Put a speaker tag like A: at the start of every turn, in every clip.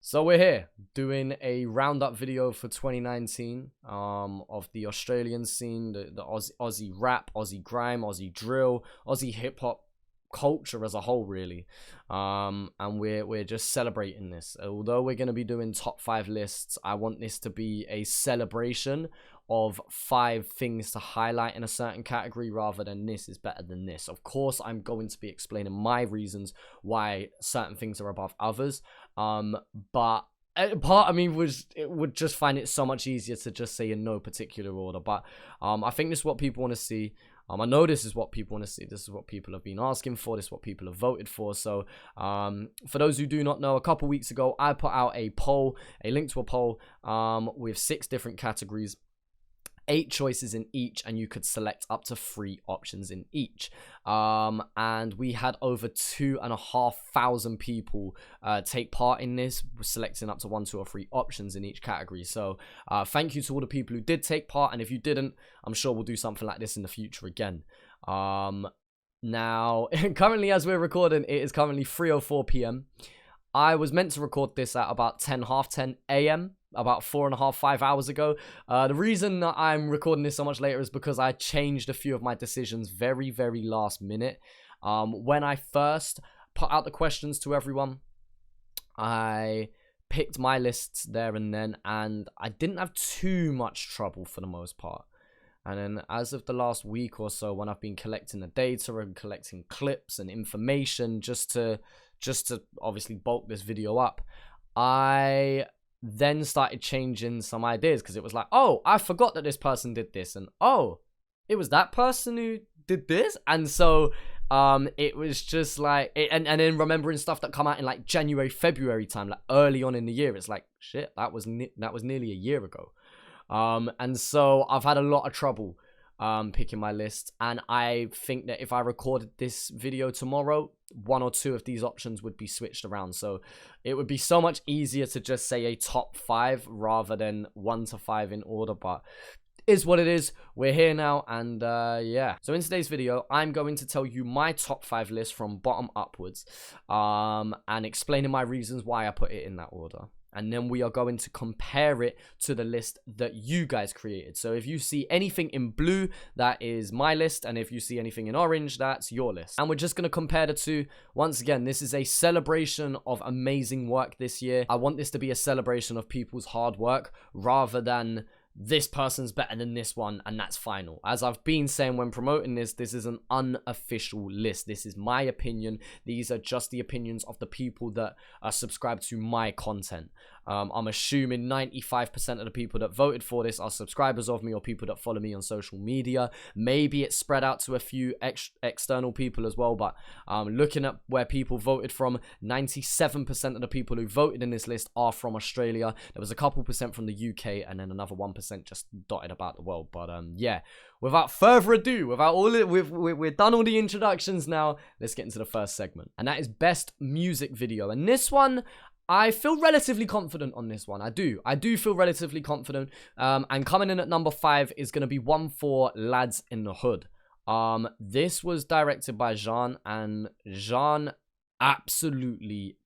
A: So we're here doing a roundup video for 2019 of the Australian scene, the Aussie rap, Aussie grime, Aussie drill, Aussie hip hop culture as a whole, really. And we're just celebrating this. Although we're going to be doing top 5 lists, I want this to be a celebration of 5 things to highlight in a certain category rather than this is better than this. Of course, I'm going to be explaining my reasons why certain things are above others. But part of me would just find it so much easier to just say in no particular order. But I think this is what people want to see. I know this is what people want to see. This is what people have been asking for. This is what people have voted for. So for those who do not know, a couple weeks ago, I put out a poll, a link to a poll with 6 different categories. 8 choices in each, and you could select up to 3 options in each. And we had over 2,500 people take part in this, selecting up to 1, 2, or 3 options in each category. So thank you to all the people who did take part, and if you didn't, I'm sure we'll do something like this in the future again. Now, currently as we're recording, it is currently 3:04 p.m. I was meant to record this at about 10:30 a.m. about 4.5, 5 hours ago. The reason that I'm recording this so much later is because I changed a few of my decisions very, very last minute. When I first put out the questions to everyone, I picked my lists there and then, and I didn't have too much trouble for the most part. And then as of the last week or so, when I've been collecting the data and collecting clips and information just to obviously bulk this video up, I then started changing some ideas, because it was like, oh, I forgot that this person did this, and oh, it was that person who did this. And so it was just like and then remembering stuff that come out in like January, February time, like early on in the year. It's like, shit, that was nearly a year ago. And so I've had a lot of trouble picking my list, and I think that if I recorded this video tomorrow, 1 or 2 of these options would be switched around. So it would be so much easier to just say a top 5 rather than 1 to 5 in order, but is what it is. We're here now, and yeah. So in today's video, I'm going to tell you my top 5 list from bottom upwards, and explaining my reasons why I put it in that order. And then we are going to compare it to the list that you guys created. So if you see anything in blue, that is my list. And if you see anything in orange, that's your list. And we're just going to compare the two. Once again, this is a celebration of amazing work this year. I want this to be a celebration of people's hard work rather than this person's better than this one and that's final. As I've been saying when promoting this, this is an unofficial list. This is my opinion. These are just the opinions of the people that are subscribed to my content. I'm assuming 95% of the people that voted for this are subscribers of me or people that follow me on social media. Maybe it's spread out to a few external people as well, but looking at where people voted from, 97% of the people who voted in this list are from Australia. There was a couple percent from the UK, and then another 1% just dotted about the world. But yeah, without further ado, we're done all the introductions now. Let's get into the first segment, and that is best music video. And this one, I feel relatively confident on this one. I do feel relatively confident. And coming in at number 5 is going to be 1-4 Lads in the Hood. This was directed by Jean, and Jean absolutely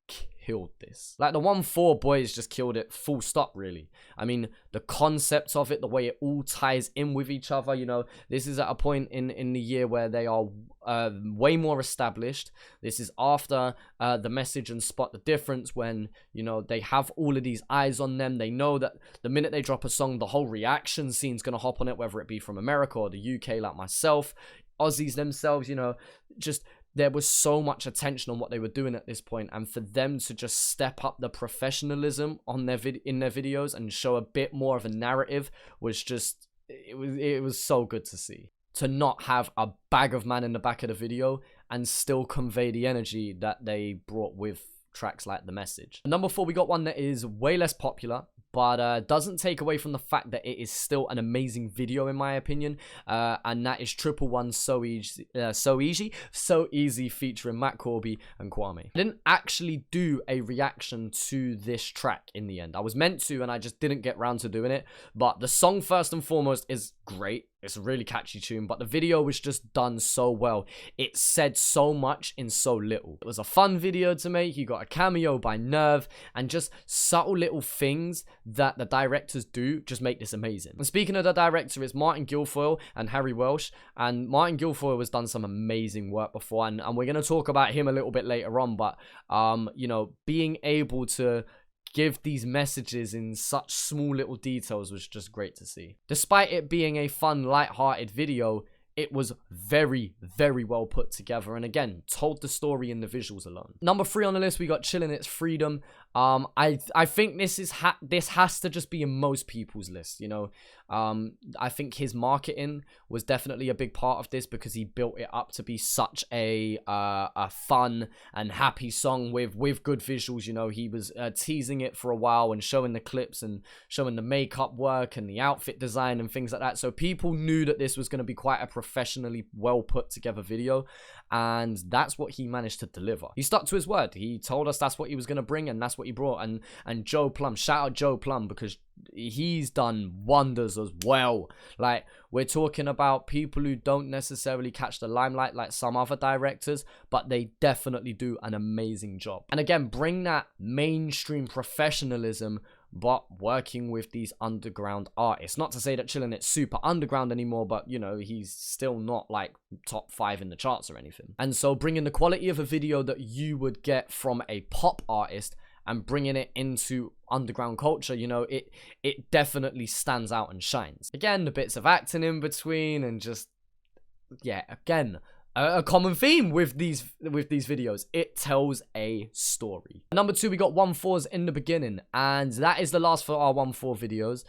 A: killed this. Like, the 1-4 boys just killed it, full stop, really. I mean, the concept of it, the way it all ties in with each other, you know, this is at a point in the year where they are way more established. This is after the Message and Spot the Difference, when, you know, they have all of these eyes on them. They know that the minute they drop a song, the whole reaction scene's gonna hop on it, whether it be from America or the UK, like myself. Aussies themselves, you know, just there was so much attention on what they were doing at this point, and for them to just step up the professionalism on their in their videos and show a bit more of a narrative was just, it was so good to see. To not have a bag of man in the back of the video and still convey the energy that they brought with tracks like The Message. Number 4, we got one that is way less popular, but doesn't take away from the fact that it is still an amazing video in my opinion, and that is 111 So Easy featuring Matt Corby and Kwame. I didn't actually do a reaction to this track in the end. I was meant to, and I just didn't get round to doing it, but the song first and foremost is great. It's a really catchy tune, but the video was just done so well. It said so much in so little. It was a fun video to make. You got a cameo by Nerve, and just subtle little things that the directors do just make this amazing. And speaking of the director, it's Martin Guilfoyle and Harry Welsh, and Martin Guilfoyle has done some amazing work before, and we're going to talk about him a little bit later on, but you know, being able to give these messages in such small little details was just great to see. Despite it being a fun, light-hearted video, it was very, very well put together, and again, told the story in the visuals alone. Number 3 on the list, we got Chillin' It's Freedom. I think this has to just be in most people's list, you know. I think his marketing was definitely a big part of this, because he built it up to be such a fun and happy song with good visuals. You know, he was teasing it for a while and showing the clips and showing the makeup work and the outfit design and things like that. So people knew that this was going to be quite a professionally well put together video, and that's what he managed to deliver. He stuck to his word. He told us that's what he was going to bring, and that's what he brought. And Joe Plum, shout out Joe Plum, because he's done wonders as well. Like, we're talking about people who don't necessarily catch the limelight like some other directors, but they definitely do an amazing job. And again, bring that mainstream professionalism, but working with these underground artists. Not to say that Chillin' It's super underground anymore, but you know, he's still not like top 5 in the charts or anything. And so bringing the quality of a video that you would get from a pop artist and bringing it into underground culture, you know, it definitely stands out and shines. Again, the bits of acting in between, and just, yeah, again, a common theme with these videos. It tells a story. Number 2, we got 1-4's In the Beginning, and that is the last for our 1-4 videos.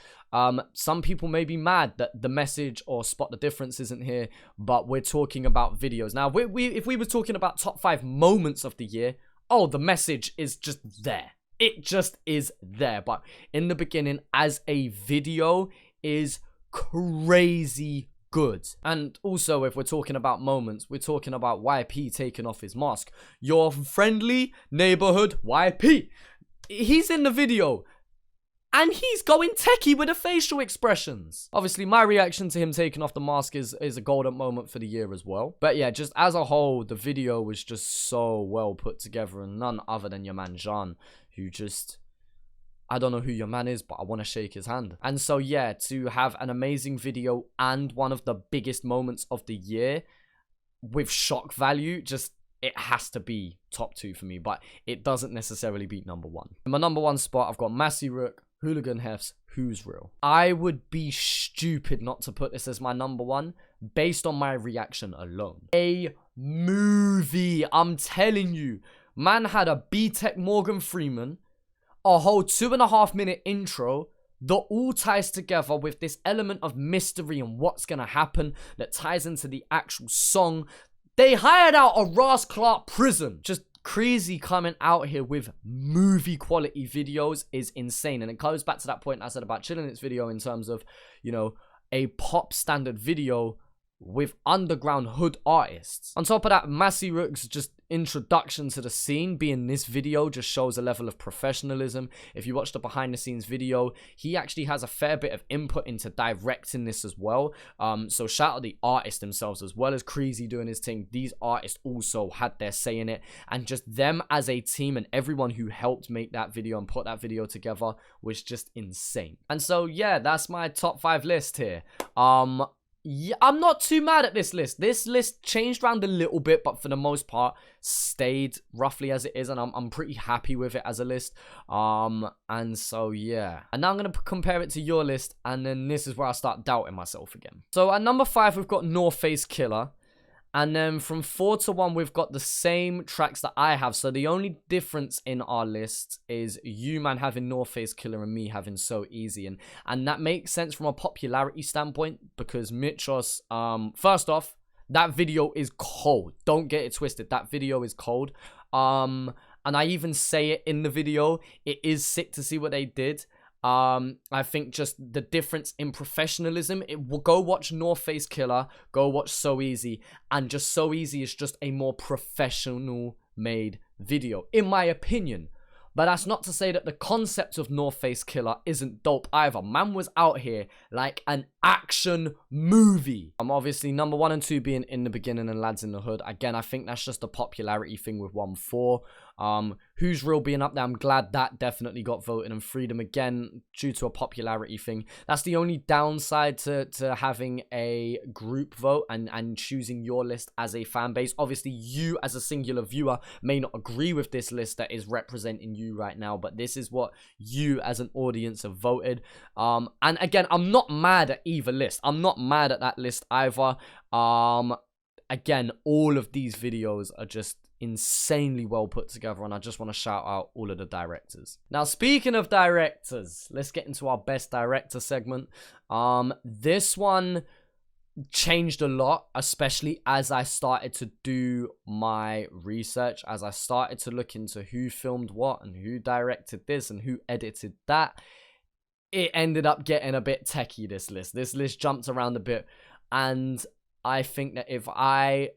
A: Some people may be mad that the message or Spot the Difference isn't here, but we're talking about videos. Now, if we were talking about top 5 moments of the year, oh, the message is just there. It just is there. But In the Beginning as a video is crazy good. And also, if we're talking about moments, we're talking about YP taking off his mask. Your friendly neighborhood YP. He's in the video, and he's going techie with the facial expressions. Obviously, my reaction to him taking off the mask is a golden moment for the year as well. But yeah, just as a whole, the video was just so well put together, and none other than your man Jean, who just, I don't know who your man is, but I want to shake his hand. And so yeah, to have an amazing video and one of the biggest moments of the year with shock value, just, it has to be top 2 for me, but it doesn't necessarily beat number 1. In my number 1 spot, I've got Massey Rook, Hooligan Hef's Who's Real. I would be stupid not to put this as my number 1 based on my reaction alone. A movie, I'm telling you. Man had a B-Tech Morgan Freeman, a whole 2.5 minute intro that all ties together with this element of mystery and what's gonna happen that ties into the actual song. They hired out a Ross Clark prison. Just crazy coming out here with movie quality videos is insane. And it goes back to that point I said about Chillin' It's video in terms of, you know, a pop standard video with underground hood artists. On top of that, Massey Rook's just introduction to the scene being this video just shows a level of professionalism. If you watch the behind the scenes video, he actually has a fair bit of input into directing this as well. So shout out the artists themselves, as well as Creasy doing his thing. These artists also had their say in it, and just them as a team and everyone who helped make that video and put that video together was just insane. And so yeah, that's my top 5 list here. Yeah, I'm not too mad at this list. This list changed around a little bit, but for the most part, stayed roughly as it is, and I'm pretty happy with it as a list. And so yeah. And now I'm gonna compare it to your list, and then this is where I start doubting myself again. So at number 5, we've got North Face Killer. And then from 4 to 1, we've got the same tracks that I have. So the only difference in our list is you, man, having North Face Killer and me having So Easy. And that makes sense from a popularity standpoint, because Mitros, first off, that video is cold. Don't get it twisted. That video is cold. And I even say it in the video. It is sick to see what they did. I think just the difference in professionalism. It will go watch North Face Killer, go watch So Easy, and just So Easy is just a more professional made video, in my opinion. But that's not to say that the concept of North Face Killer isn't dope either. Man was out here like an action movie. Obviously, number 1 and 2 being In the Beginning and Lads in the Hood. Again, I think that's just a popularity thing with 1-4. Who's Real being up there, I'm glad that definitely got voted. And Freedom, again, due to a popularity thing. That's the only downside to having a group vote and choosing your list as a fan base. Obviously, you as a singular viewer may not agree with this list that is representing you right now, but this is what you as an audience have voted. And again, I'm not mad at either list. I'm not mad at that list either. Again, all of these videos are just insanely well put together, and I just want to shout out all of the directors. Now, speaking of directors, let's get into our best director segment. This one changed a lot, especially as I started to do my research, as I started to look into who filmed what and who directed this and who edited that. It ended up getting a bit techie, this list jumped around a bit, and I think that if I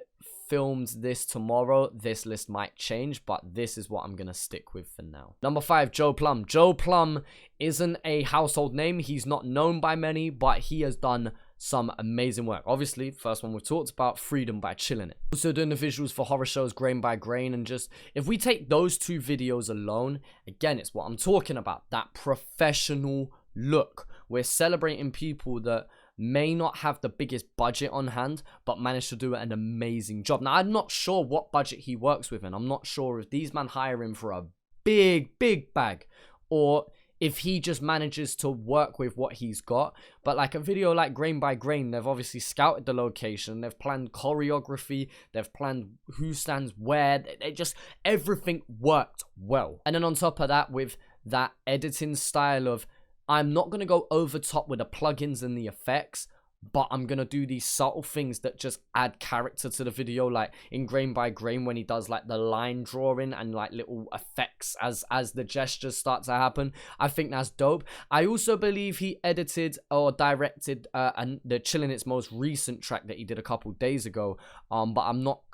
A: filmed this tomorrow, this list might change, but this is what I'm gonna stick with for now. Number 5, Joe Plum. Joe Plum isn't a household name. He's not known by many, but he has done some amazing work. Obviously, first one we've talked about, Freedom by Chillin' It. Also doing the visuals for horror shows Grain by Grain, and just, if we take those 2 videos alone, again, it's what I'm talking about, that professional look. We're celebrating people that may not have the biggest budget on hand, but managed to do an amazing job. Now, I'm not sure what budget he works with, and I'm not sure if these men hire him for a big bag, or if he just manages to work with what he's got. But like a video like Grain by Grain, they've obviously scouted the location, they've planned choreography, they've planned who stands where, they just, everything worked well. And then on top of that, with that editing style of, I'm not going to go over top with the plugins and the effects, but I'm going to do these subtle things that just add character to the video, like in Grain by Grain when he does like the line drawing and like little effects as the gestures start to happen. I think that's dope. I also believe he edited or directed and the Chillin' It's most recent track that he did a couple days ago, but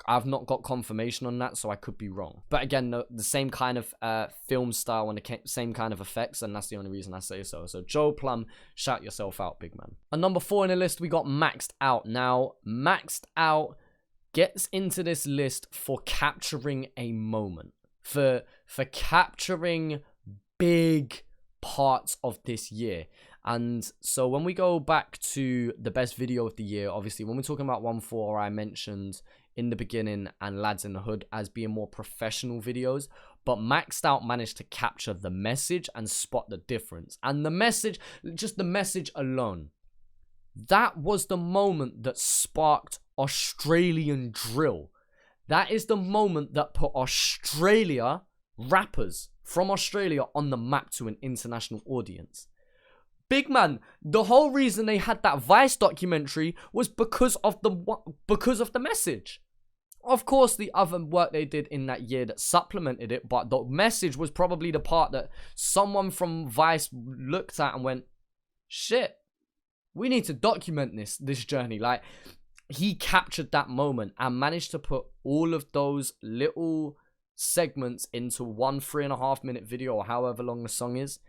A: I've not got confirmation on that, so I could be wrong. But again, the same kind of film style and the same kind of effects, and that's the only reason I say so. So Joe Plum, shout yourself out, big man. And number 4 in the list, we got Maxed Out. Now, Maxed Out gets into this list for capturing a moment, for capturing big parts of this year. And so when we go back to the best video of the year, obviously when we're talking about 1-4, I mentioned In the Beginning and Lads in the Hood as being more professional videos, but Maxed Out managed to capture the message and spot the difference. And the message, just the message alone, that was the moment that sparked Australian drill. That is the moment that put Australia, rappers from Australia, on the map to an international audience. Big man, the whole reason they had that Vice documentary was because of the message. Of course, the other work they did in that year that supplemented it, but the message was probably the part that someone from Vice looked at and went, shit, we need to document this journey. Like, he captured that moment and managed to put all of those little segments into one 3.5 minute video, or however long the song is,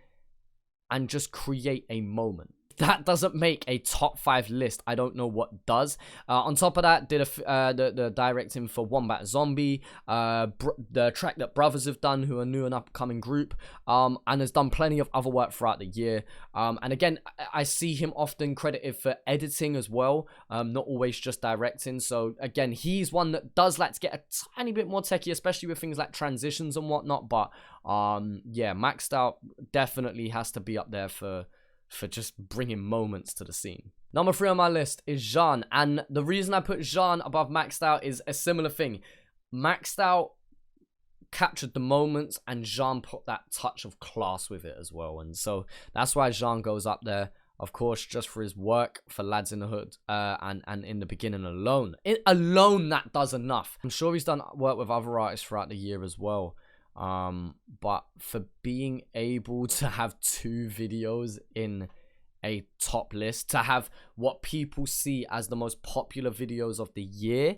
A: and just create a moment. That doesn't make a top 5 list. I don't know what does. On top of that, did the directing for Wombat Zombie, the track that Brothers have done, who are a new and upcoming group, and has done plenty of other work throughout the year. And again, I see him often credited for editing as well, not always just directing. So again, he's one that does like to get a tiny bit more techie, especially with things like transitions and whatnot. But yeah, Maxed Out definitely has to be up there for just bringing moments to the scene. Number 3 on my list is Jean, and the reason I put Jean above Maxed Out is a similar thing. Maxed Out captured the moments, and Jean put that touch of class with it as well, and so that's why Jean goes up there. Of course, just for his work for Lads in the Hood and In the Beginning alone. That does enough. I'm sure he's done work with other artists throughout the year as well. But for being able to have 2 videos in a top list, to have what people see as the most popular videos of the year,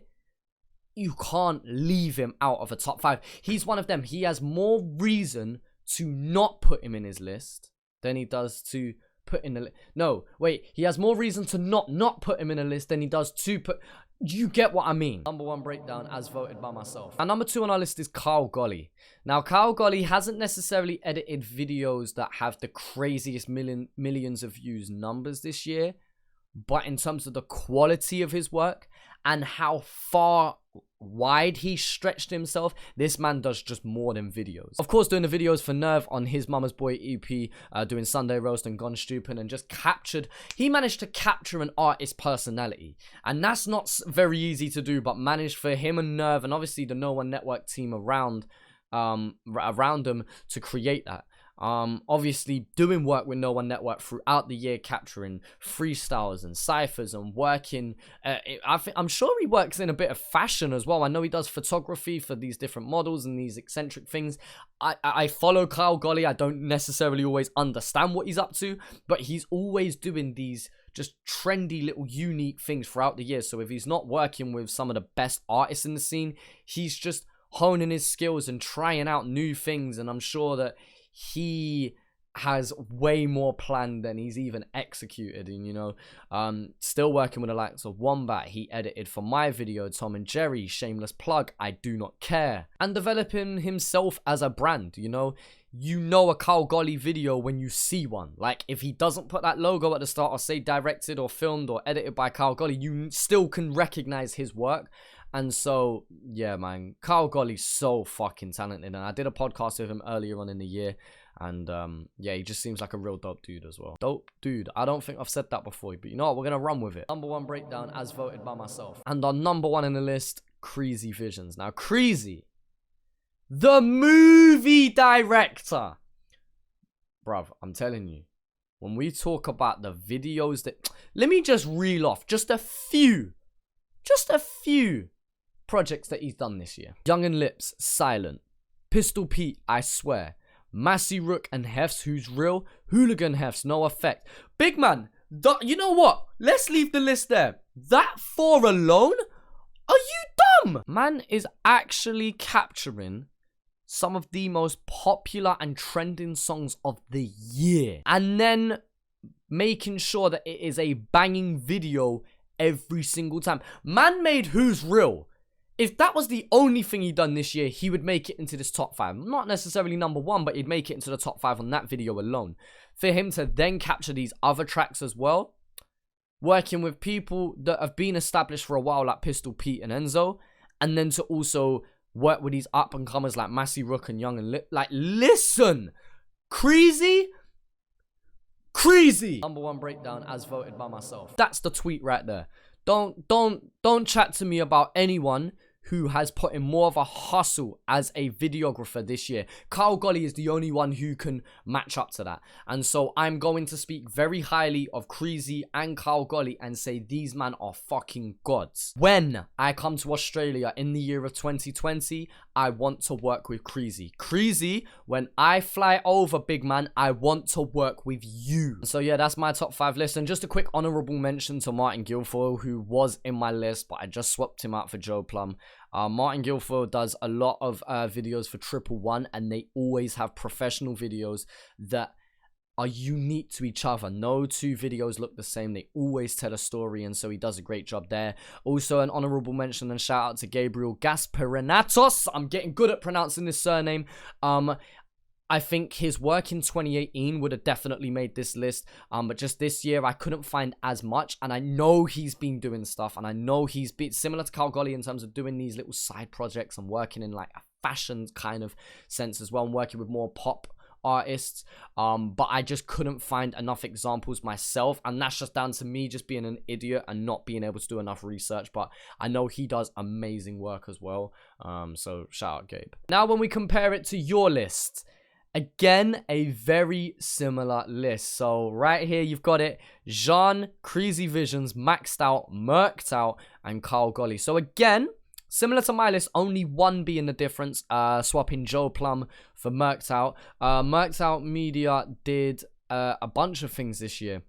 A: you can't leave him out of a top 5. He's one of them. He has more reason to not put him in his list than he does to put in the list. No, wait. He has more reason to not put him in a list than he does to put... You get what I mean. Number 1 breakdown as voted by myself. And number 2 on our list is Kyle Golly. Now, Kyle Golly hasn't necessarily edited videos that have the craziest millions of views numbers this year. But in terms of the quality of his work and how far wide he stretched himself, this man does just more than videos. Of course, doing the videos for Nerve on his Mama's Boy EP, doing Sunday Roast and Gone Stupid, and just he managed to capture an artist's personality. And that's not very easy to do, but managed for him and Nerve, and obviously the No One Network team around them to create that. Obviously doing work with No One Network throughout the year, capturing freestyles and ciphers and working. I'm sure he works in a bit of fashion as well. I know he does photography for these different models and these eccentric things. I follow Kyle Golly. I don't necessarily always understand what he's up to, but he's always doing these just trendy little unique things throughout the year. So if he's not working with some of the best artists in the scene, he's just honing his skills and trying out new things. And I'm sure that he has way more planned than he's even executed. And, you know, still working with the likes of Wombat. He edited for my video, Tom and Jerry, shameless plug, I Do Not Care. And developing himself as a brand, you know a Kyle Golly video when you see one. Like, if he doesn't put that logo at the start or say directed or filmed or edited by Kyle Golly, you still can recognize his work. And so, yeah, man, Kyle Golly's so fucking talented. And I did a podcast with him earlier on in the year. And, yeah, he just seems like a real dope dude as well. Dope dude. I don't think I've said that before. But you know what? We're going to run with it. Number 1 breakdown as voted by myself. And on number 1 in the list, Creasy Visions. Now, Creasy, the movie director. Bruv, I'm telling you. When we talk about the videos that... Let me just reel off just a few projects that he's done this year. Young and Lips, Silent. Pistol Pete, I Swear. Massey Rook and Hefs, Who's Real. Hooligan Hefs, No Effect. Big man, you know what? Let's leave the list there. That 4 alone? Are you dumb? Man is actually capturing some of the most popular and trending songs of the year. And then making sure that it is a banging video every single time. Man made Who's Real. If that was the only thing he'd done this year, he would make it into this top 5. Not necessarily number 1, but he'd make it into the top 5 on that video alone. For him to then capture these other tracks as well, working with people that have been established for a while like Pistol Pete and Enzo, and then to also work with these up-and-comers like Massey Rook and Young and Lip. Like, listen! Creasy. Number 1 breakdown as voted by myself. That's the tweet right there. Don't chat to me about anyone who has put in more of a hustle as a videographer this year. Kyle Golly is the only one who can match up to that. And so I'm going to speak very highly of Creasy and Kyle Golly and say these men are fucking gods. When I come to Australia in the year of 2020, I want to work with Creasy. Creasy, when I fly over, big man, I want to work with you. So yeah, that's my top 5 list. And just a quick honorable mention to Martin Guilfoyle, who was in my list, but I just swapped him out for Joe Plum. Martin Guilfoyle does a lot of videos for Triple One, and they always have professional videos that are unique to each other. No 2 videos look the same. They always tell a story, and so he does a great job there. Also, an honorable mention and shout out to Gabriel Gasperinatos. I'm getting good at pronouncing this surname. I think his work in 2018 would have definitely made this list, but just this year I couldn't find as much. And I know he's been doing stuff, and I know he's been similar to Kyle Golly in terms of doing these little side projects and working in like a fashion kind of sense as well, and working with more pop artists, but I just couldn't find enough examples myself, and that's just down to me just being an idiot and not being able to do enough research. But I know he does amazing work as well, so shout out Gabe. Now when we compare it to your list, again, a very similar list. So right here, you've got it. Jean, Creasy Visions, Maxed Out, Murked Out, and Kyle Golly. So again, Similar to my list, only one being the difference, swapping Joe Plum for Merked Out. Merked Out Media did a bunch of things this year.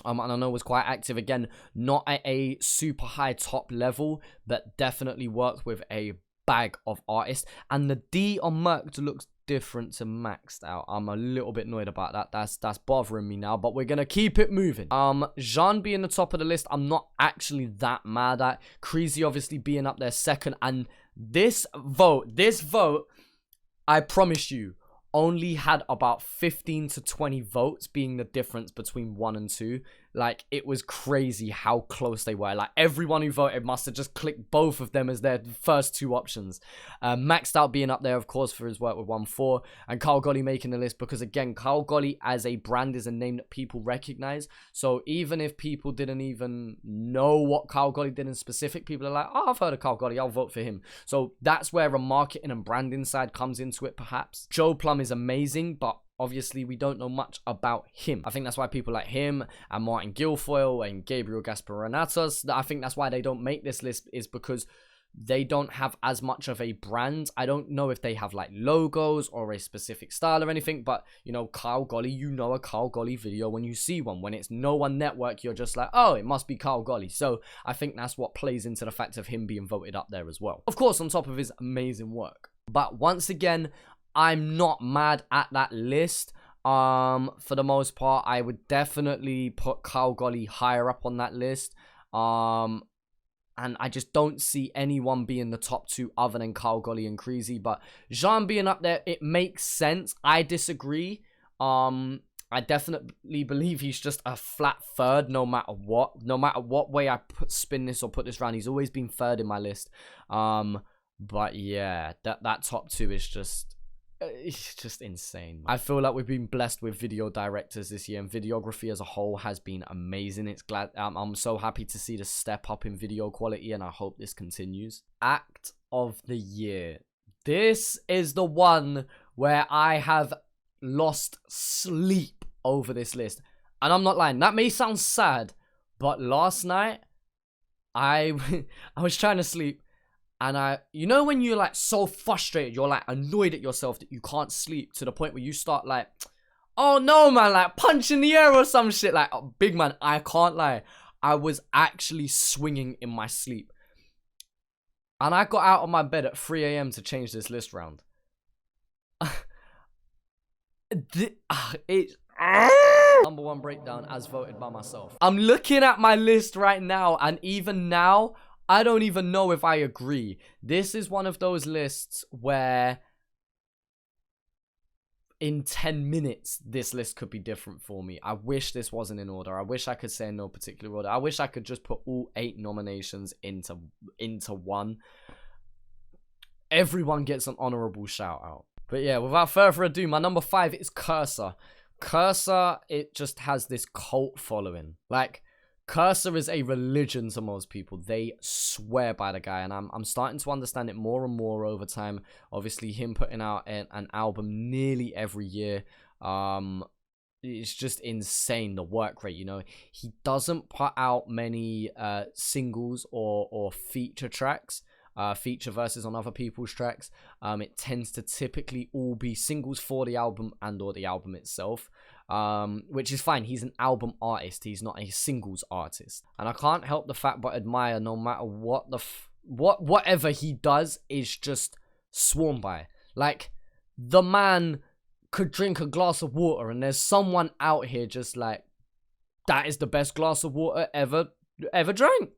A: And I know was quite active. Again, not at a super high top level, but definitely worked with a bag of artists. And the D on Merked looks different to Maxed Out. I'm a little bit annoyed about that. That's bothering me now, but we're gonna keep it moving. Jean being the top of the list, I'm not actually that mad at. Creasy obviously being up there second, and this vote, I promise you, only had about 15 to 20 votes, being the difference between 1 and 2. Like, it was crazy how close they were. Like, everyone who voted must have just clicked both of them as their first 2 options. Maxed Out being up there, of course, for his work with 1-4. And Carl Golly making the list because, again, Carl Golly as a brand is a name that people recognize. So even if people didn't even know what Carl Golly did in specific, people are like, oh, I've heard of Carl Golly, I'll vote for him. So that's where a marketing and branding side comes into it, perhaps. Joe Plum is amazing, but obviously we don't know much about him. I think that's why people like him and Martin Guilfoyle and Gabriel Gasparinatos, I think that's why they don't make this list, is because they don't have as much of a brand. I don't know if they have like logos or a specific style or anything, but you know, Carl Golly, you know a Carl Golly video when you see one. When it's no one network, you're just like, oh, it must be Carl Golly. So I think that's what plays into the fact of him being voted up there as well. Of course, on top of his amazing work. But once again, I'm not mad at that list. For the most part, I would definitely put Carl Golly higher up on that list. And I just don't see anyone being the top 2 other than Carl Golly and Creasy. But Jean being up there, it makes sense. I disagree. I definitely believe he's just a flat third no matter what. No matter what way I spin this or put this round, he's always been third in my list. But yeah, that top 2 is just... it's just insane. I feel like we've been blessed with video directors this year, and videography as a whole has been amazing. I'm so happy to see the step up in video quality, and I hope this continues. Act of the year. This is the one where I have lost sleep over this list, and I'm not lying. That may sound sad, but last night I was trying to sleep. And you know when you're like so frustrated, you're like annoyed at yourself that you can't sleep, to the point where you start like, oh no man, like punch in the air or some shit. Like, oh, big man, I can't lie, I was actually swinging in my sleep. And I got out of my bed at 3 a.m. to change this list round. Number 1 breakdown as voted by myself. I'm looking at my list right now, and even now, I don't even know if I agree. This is one of those lists where in 10 minutes, this list could be different for me. I wish this wasn't in order. I wish I could say in no particular order. I wish I could just put all 8 nominations into one. Everyone gets an honorable shout out. But yeah, without further ado, my number 5 is Cursor. Cursor, it just has this cult following. Like, Cursor is a religion to most people. They swear by the guy, and I'm starting to understand it more and more over time. Obviously, him putting out an album nearly every year, it's just insane, the work rate, you know. He doesn't put out many singles or feature tracks, feature verses on other people's tracks. It tends to typically all be singles for the album and or the album itself. Which is fine. He's an album artist. He's not a singles artist. And I can't help the fact but admire, no matter what whatever he does is just sworn by. Like, the man could drink a glass of water, and there's someone out here just like, that is the best glass of water ever drank.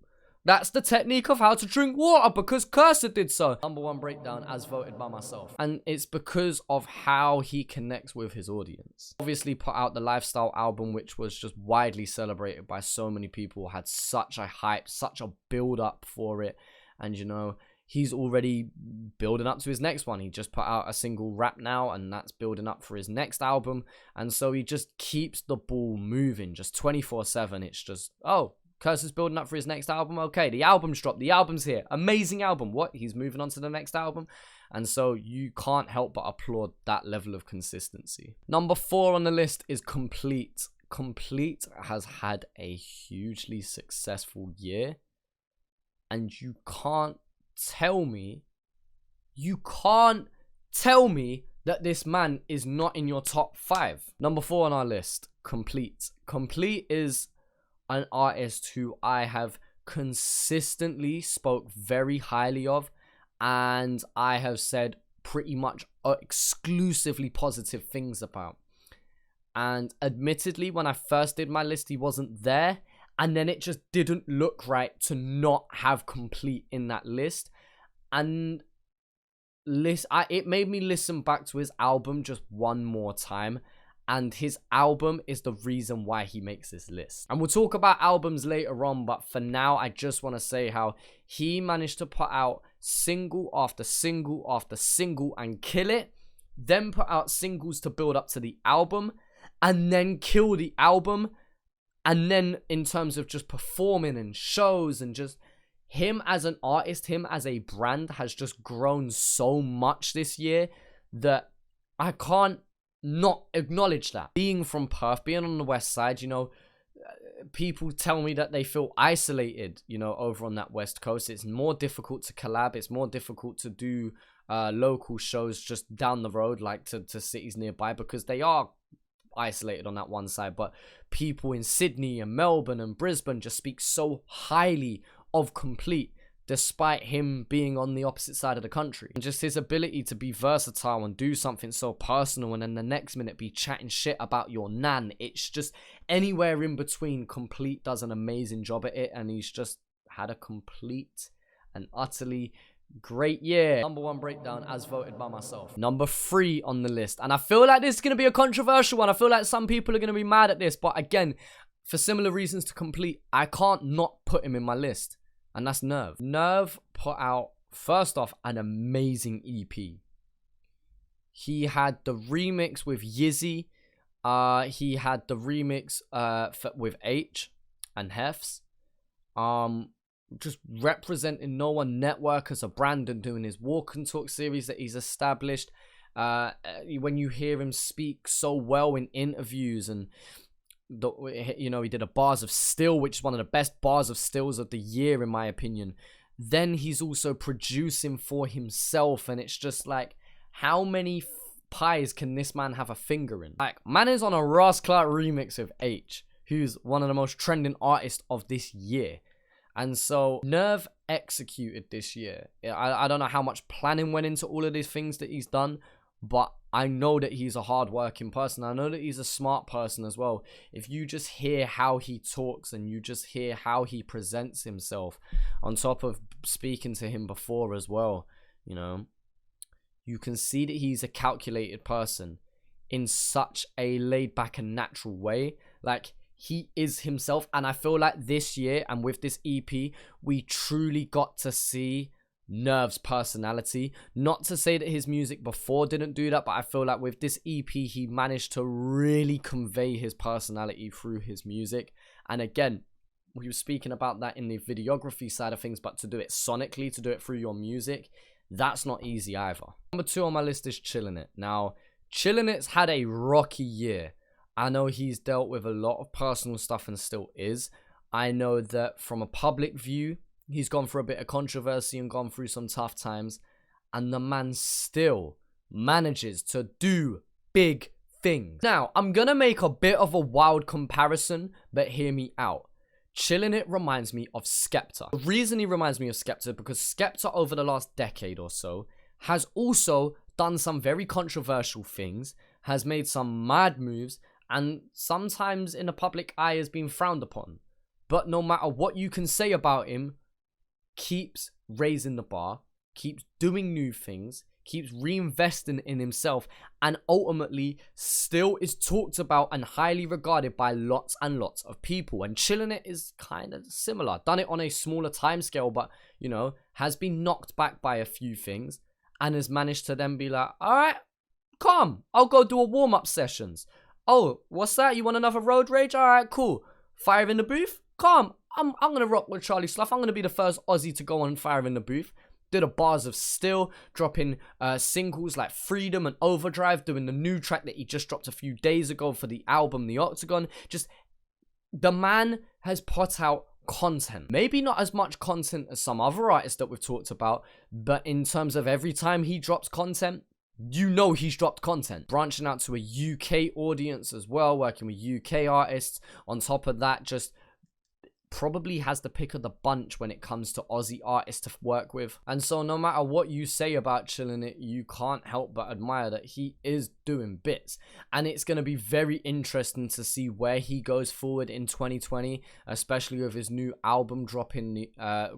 A: That's the technique of how to drink water, because Cursor did so. Number 1 breakdown as voted by myself. And it's because of how he connects with his audience. Obviously put out the Lifestyle album, which was just widely celebrated by so many people. Had such a hype, such a build up for it. And you know, he's already building up to his next one. He just put out a single, Rap Now, and that's building up for his next album. And so he just keeps the ball moving, just 24/7. It's just, oh, Cursor's building up for his next album. Okay, the album's dropped. The album's here. Amazing album. What? He's moving on to the next album. And so you can't help but applaud that level of consistency. Number 4 on the list is Complete. Complete has had a hugely successful year. And you can't tell me, that this man is not in your top 5. Number 4 on our list, Complete. Complete is an artist who I have consistently spoke very highly of, and I have said pretty much exclusively positive things about. And admittedly, when I first did my list, he wasn't there, and then it just didn't look right to not have Complete in that list. And it made me listen back to his album just one more time, and his album is the reason why he makes this list. And we'll talk about albums later on, but for now, I just want to say how he managed to put out single after single after single and kill it, then put out singles to build up to the album, and then kill the album. And then in terms of just performing and shows and just him as an artist, him as a brand has just grown so much this year that I can't not acknowledge that. Being from Perth, being on the west side, you know, people tell me that they feel isolated, you know, over on that west coast. It's more difficult to collab. It's more difficult to do local shows just down the road, like to cities nearby, because they are isolated on that one side. But people in Sydney and Melbourne and Brisbane just speak so highly of Complete, despite him being on the opposite side of the country. And just his ability to be versatile and do something so personal, and then the next minute be chatting shit about your nan. It's just anywhere in between. Complete does an amazing job at it, and he's just had a complete and utterly great year. Number 1 breakdown as voted by myself. Number 3 on the list, and I feel like this is going to be a controversial one. I feel like some people are going to be mad at this, but again, for similar reasons to Complete, I can't not put him in my list. And that's Nerve. Nerve put out, first off, an amazing EP. He had the remix with Yizzy. He had the remix with H and Hefs. Just representing No One Network as a brand and doing his Walk and Talk series that he's established. When you hear him speak so well in interviews, and you know, he did a Bars of Still, which is one of the best Bars of Stills of the year in my opinion. Then he's also producing for himself, and it's just like, how many pies can this man have a finger in? Like, man is on a Ross Clark remix with H, who's one of the most trending artists of this year. And so Nerve executed this year. I don't know how much planning went into all of these things that he's done, but I know that he's a hard-working person. I know that he's a smart person as well. If you just hear how he talks and you just hear how he presents himself, on top of speaking to him before as well, you know, you can see that he's a calculated person in such a laid-back and natural way. Like, he is himself, and I feel like this year and with this EP, we truly got to see Nerve's personality. Not to say that his music before didn't do that, but I feel like with this EP, he managed to really convey his personality through his music. And again, we were speaking about that in the videography side of things, but to do it sonically, to do it through your music, that's not easy either. Number 2 on my list is Chillin' It. Now, Chillin' It's had a rocky year. I know he's dealt with a lot of personal stuff and still is. I know that from a public view, he's gone through a bit of controversy and gone through some tough times. And the man still manages to do big things. Now, I'm going to make a bit of a wild comparison, but hear me out. Chillin' It reminds me of Skepta. The reason he reminds me of Skepta is because Skepta over the last decade or so has also done some very controversial things, has made some mad moves, and sometimes in the public eye has been frowned upon. But no matter what you can say about him, keeps raising the bar, keeps doing new things, keeps reinvesting in himself, and ultimately still is talked about and highly regarded by lots and lots of people. And Chillin' It is kind of similar. Done it on a smaller time scale, but, you know, has been knocked back by a few things and has managed to then be like, all right, come, I'll go do a warm-up sessions. Oh, what's that? You want another Road Rage? All right, cool. Fire in the Booth? Come, I'm going to rock with Charlie Slough. I'm going to be the first Aussie to go on Fire in the Booth. Did a Bars of Still, dropping singles like Freedom and Overdrive, doing the new track that he just dropped a few days ago for the album The Octagon. Just, the man has put out content. Maybe not as much content as some other artists that we've talked about, but in terms of every time he drops content, you know he's dropped content. Branching out to a UK audience as well, working with UK artists. On top of that, just probably has the pick of the bunch when it comes to Aussie artists to work with. And so no matter what you say about Chillin' It, you can't help but admire that he is doing bits. And it's going to be very interesting to see where he goes forward in 2020, especially with his new album dropping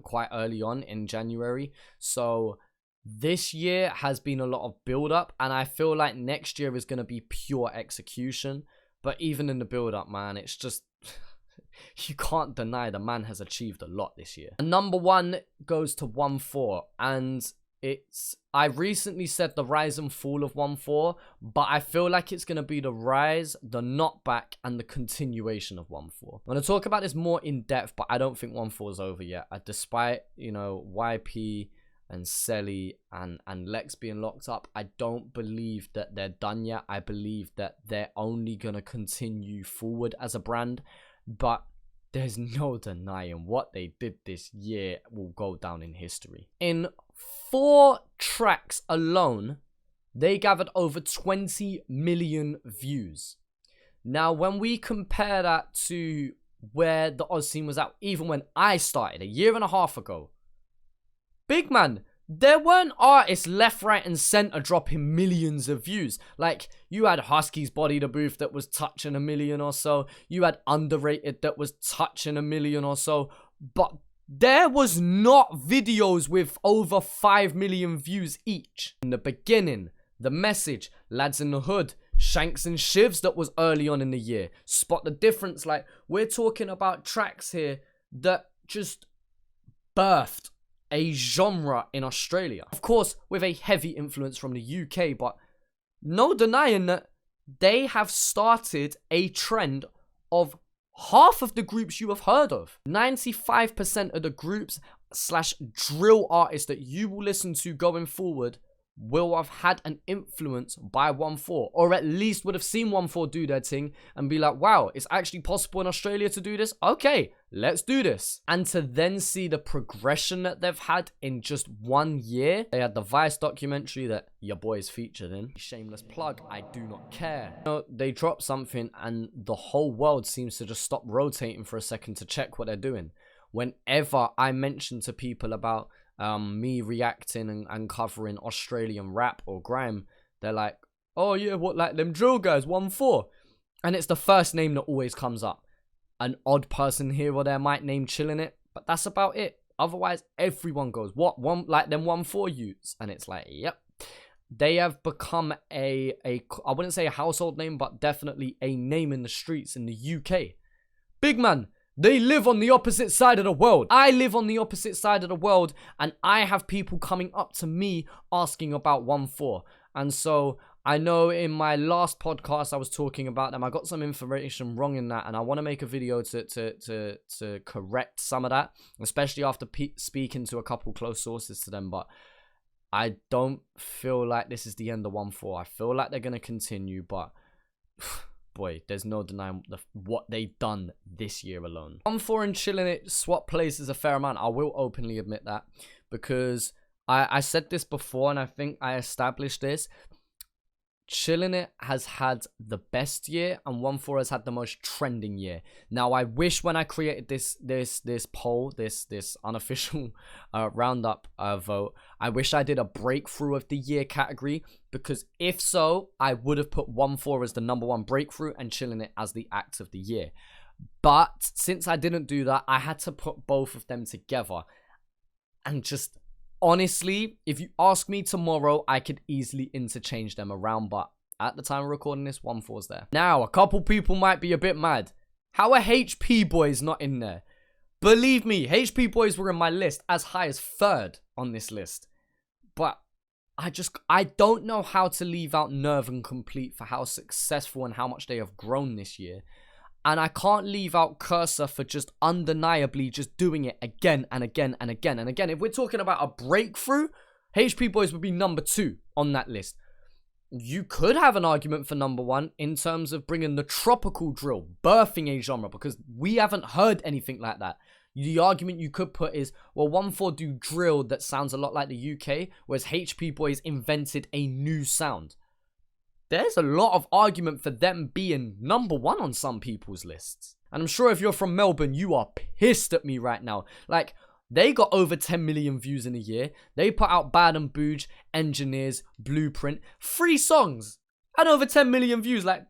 A: quite early on in January. So this year has been a lot of build up, and I feel like next year is going to be pure execution. But even in the build up, man, it's just you can't deny the man has achieved a lot this year. And number 1 goes to 1-4, and I recently said the rise and fall of 1-4, but I feel like it's going to be the rise, the knockback, and the continuation of 1-4. I'm going to talk about this more in depth, but I don't think 1-4 is over yet. Despite, you know, YP and Selly and Lex being locked up, I don't believe that they're done yet. I believe that they're only going to continue forward as a brand. But there's no denying what they did this year will go down in history. In 4 tracks alone, they gathered over 20 million views. Now, when we compare that to where the Oz scene was at, even when I started a year and a half ago, big man, there weren't artists left, right, and center dropping millions of views. Like, you had Husky's Body the Booth that was touching 1 million or so. You had Underrated that was touching 1 million or so. But there was not videos with over 5 million views each. In the beginning, The Message, Lads in the Hood, Shanks and Shivs that was early on in the year. Spot the difference. Like, we're talking about tracks here that just birthed a genre in Australia. Of course, with a heavy influence from the UK, but no denying that they have started a trend of half of the groups you have heard of. 95% of the groups / drill artists that you will listen to going forward will have had an influence by 1-4, or at least would have seen 1-4 do their thing and be like, wow, it's actually possible in Australia to do this. Okay, let's do this. And to then see the progression that they've had in just 1 year. They had the Vice documentary that your boys featured in. Shameless plug, I do not care. You know, they drop something and the whole world seems to just stop rotating for a second to check what they're doing. Whenever I mention to people about me reacting and covering Australian rap or grime, they're like, oh yeah, what, like them drill guys, 1-4? And it's the first name that always comes up. An odd person here or there might name Chillin' It, but that's about it. Otherwise, everyone goes, what, one, like them 1-4 youths? And it's like, yep. They have become I wouldn't say a household name, but definitely a name in the streets in the UK. Big man, they live on the opposite side of the world. I live on the opposite side of the world, and I have people coming up to me asking about 1-4. And so I know in my last podcast I was talking about them. I got some information wrong in that, and I want to make a video to correct some of that, especially after speaking to a couple close sources to them. But I don't feel like this is the end of 1-4. I feel like they're going to continue, but boy, there's no denying what they've done this year alone. 1-4 and Chillin' It swap places a fair amount. I will openly admit that, because I said this before, and I think I established this. Chillin' It has had the best year, and 1-4 has had the most trending year. Now, I wish when I created this poll, this unofficial roundup vote, I wish I did a breakthrough of the year category, because if so, I would have put 1-4 as the #1 breakthrough and Chillin' It as the act of the year. But since I didn't do that, I had to put both of them together. And just honestly, if you ask me tomorrow, I could easily interchange them around, but at the time of recording this, 1-4's there. Now, a couple people might be a bit mad. How are HP Boys not in there? Believe me, HP Boys were in my list as high as 3rd on this list. But I don't know how to leave out Nerve and Complete for how successful and how much they have grown this year. And I can't leave out Cursor for just undeniably just doing it again and again and again and again. If we're talking about a breakthrough, HP Boys would be #2 on that list. You could have an argument for #1 in terms of bringing the tropical drill, birthing a genre, because we haven't heard anything like that. The argument you could put is, well, 1-4 do drill that sounds a lot like the UK, whereas HP Boys invented a new sound. There's a lot of argument for them being number 1 on some people's lists. And I'm sure if you're from Melbourne, you are pissed at me right now. Like, they got over 10 million views in a year. They put out Bad and Booj, Engineers, Blueprint, 3 songs, and over 10 million views. Like,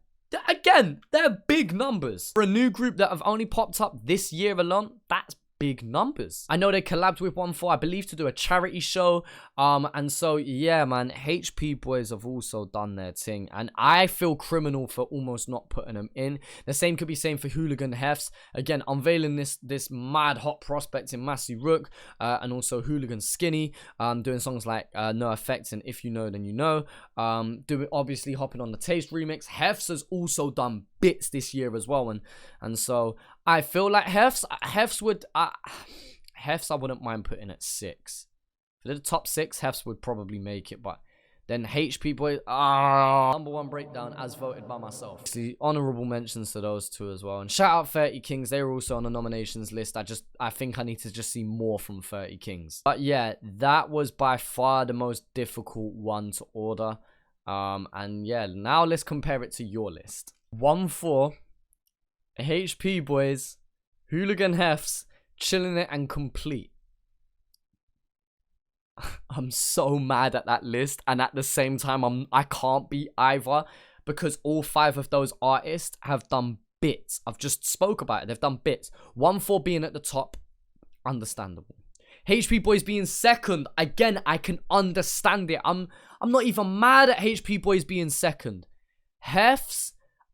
A: again, they're big numbers. For a new group that have only popped up this year alone, that's big numbers. I know they collabed with 1-4, I believe, to do a charity show. And so, yeah, man, HP Boys have also done their thing. And I feel criminal for almost not putting them in. The same could be saying for Hooligan Hefs. Again, unveiling this mad hot prospect in Massey Rook. And also Hooligan Skinny. Doing songs like No Effects and If You Know Then You Know. Doing, obviously, hopping on the Taste remix. Hefs has also done bits this year as well. And so I feel like Hefs would... Hefs I wouldn't mind putting at 6. For the top 6, Hefs would probably make it, but then HP Boys, number 1 breakdown as voted by myself. See, honorable mentions to those 2 as well. And shout out 30 Kings, they were also on the nominations list. I think I need to just see more from 30 Kings. But yeah, that was by far the most difficult one to order. And yeah, now let's compare it to your list. 1-4, HP Boys, Hooligan Hefs, Chilling It, and Complete. I'm so mad at that list, and at the same time I can't be either, because all 5 of those artists have done bits. I've just spoke about it. They've done bits. 1-4 being at the top, understandable. HP Boys being second, again, I can understand it. I'm not even mad at HP Boys being second. Hefs,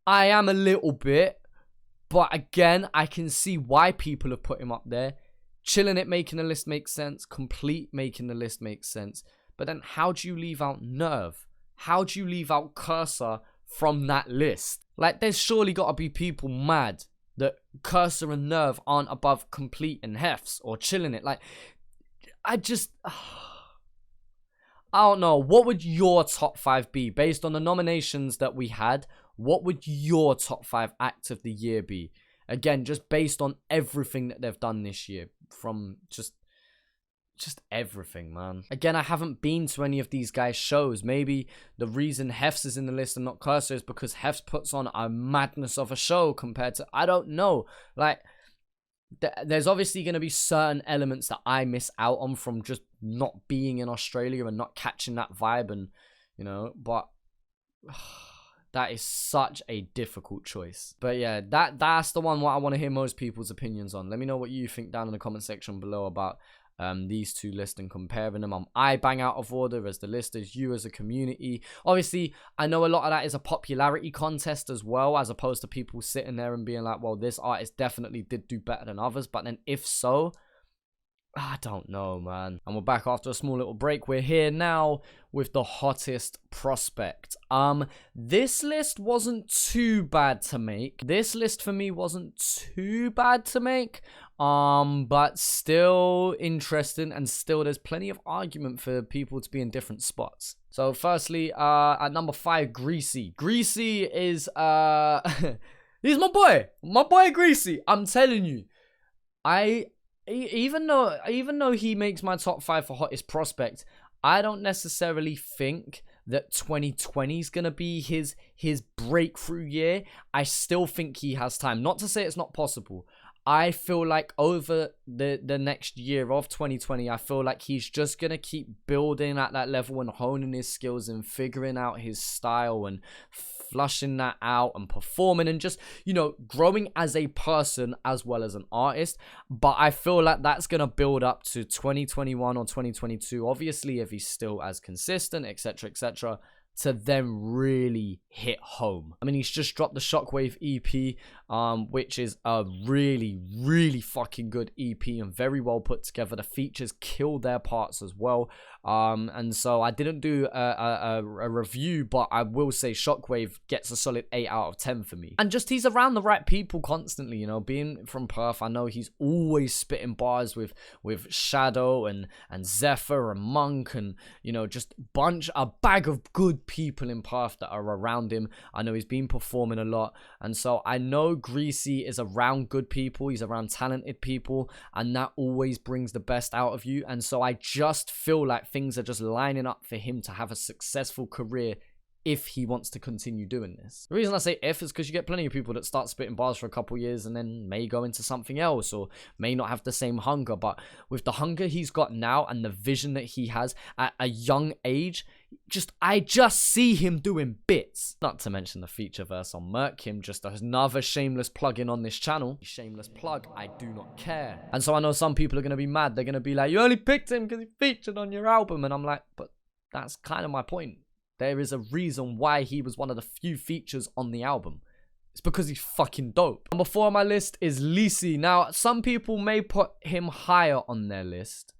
A: I am a little bit, but again, I can see why people have put him up there. Chilling It making the list makes sense. Complete making the list makes sense. But then how do you leave out Nerve? How do you leave out Cursor from that list? Like, there's surely got to be people mad that Cursor and Nerve aren't above Complete and Hefs or Chilling It. Like, I don't know. What would your top 5 be? Based on the nominations that we had, what would your top 5 act of the year be? Again, just based on everything that they've done this year. From just everything, man. Again, I haven't been to any of these guys' shows. Maybe the reason Hefs is in the list and not Cursor is because Hefs puts on a madness of a show compared to... I don't know. Like, there's obviously going to be certain elements that I miss out on from just not being in Australia and not catching that vibe, and, you know, but... that is such a difficult choice. But yeah, that's the one what I want to hear most people's opinions on. Let me know what you think down in the comment section below about these 2 lists and comparing them. I bang out of order as the list, as you as a community. Obviously, I know a lot of that is a popularity contest as well, as opposed to people sitting there and being like, well, this artist definitely did do better than others. But then if so, I don't know, man. And we're back after a small little break. We're here now with the hottest prospect. This list wasn't too bad to make. This list for me wasn't too bad to make. But still interesting, and still there's plenty of argument for people to be in different spots. So firstly, at number 5, Greasy. Greasy is he's my boy Greasy. I'm telling you, even though he makes my top 5 for hottest prospect, I don't necessarily think that 2020 is going to be his breakthrough year. I still think he has time. Not to say it's not possible. I feel like over the next year of 2020, I feel like he's just going to keep building at that level and honing his skills and figuring out his style and flushing that out and performing and just, you know, growing as a person as well as an artist. But I feel like that's going to build up to 2021 or 2022, obviously, if he's still as consistent, etc., etc., to then really hit home. I mean, he's just dropped the Shockwave EP, which is a really, really fucking good EP and very well put together. The features kill their parts as well. And so I didn't do a review, but I will say Shockwave gets a solid 8 out of 10 for me. And just he's around the right people constantly, you know, being from Perth, I know he's always spitting bars with Shadow and Zephyr and Monk and, you know, just a bag of good good people in Perth that are around him. I know he's been performing a lot, and so I know Greasy is around good people. He's around talented people, and that always brings the best out of you. And so I just feel like things are just lining up for him to have a successful career if he wants to continue doing this. The reason I say if is because you get plenty of people that start spitting bars for a couple years and then may go into something else or may not have the same hunger. But with the hunger he's got now and the vision that he has at a young age, I just see him doing bits. Not to mention the feature verse on Merk Him, just another shameless plug-in on this channel. Shameless plug, I do not care. And so I know some people are going to be mad. They're going to be like, you only picked him because he featured on your album. And I'm like, but that's kind of my point. There is a reason why he was one of the few features on the album. It's because he's fucking dope. Number 4 on my list is Lisi. Now, some people may put him higher on their list.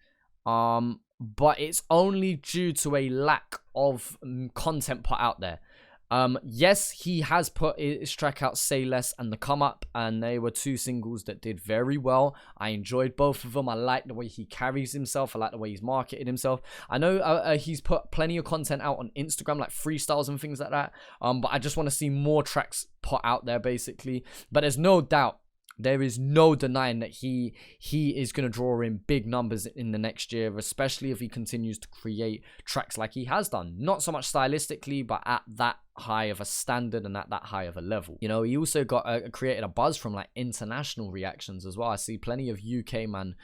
A: But it's only due to a lack of content put out there. Yes, he has put his track out, Say Less and The Come Up, and they were 2 singles that did very well. I enjoyed both of them. I like the way he carries himself. I like the way he's marketed himself. I know he's put plenty of content out on Instagram, like freestyles and things like that. But I just want to see more tracks put out there, basically. But there's no doubt, there is no denying that he is going to draw in big numbers in the next year, especially if he continues to create tracks like he has done. Not so much stylistically, but at that high of a standard and at that high of a level. You know, he also got created a buzz from like international reactions as well. I see plenty of UK man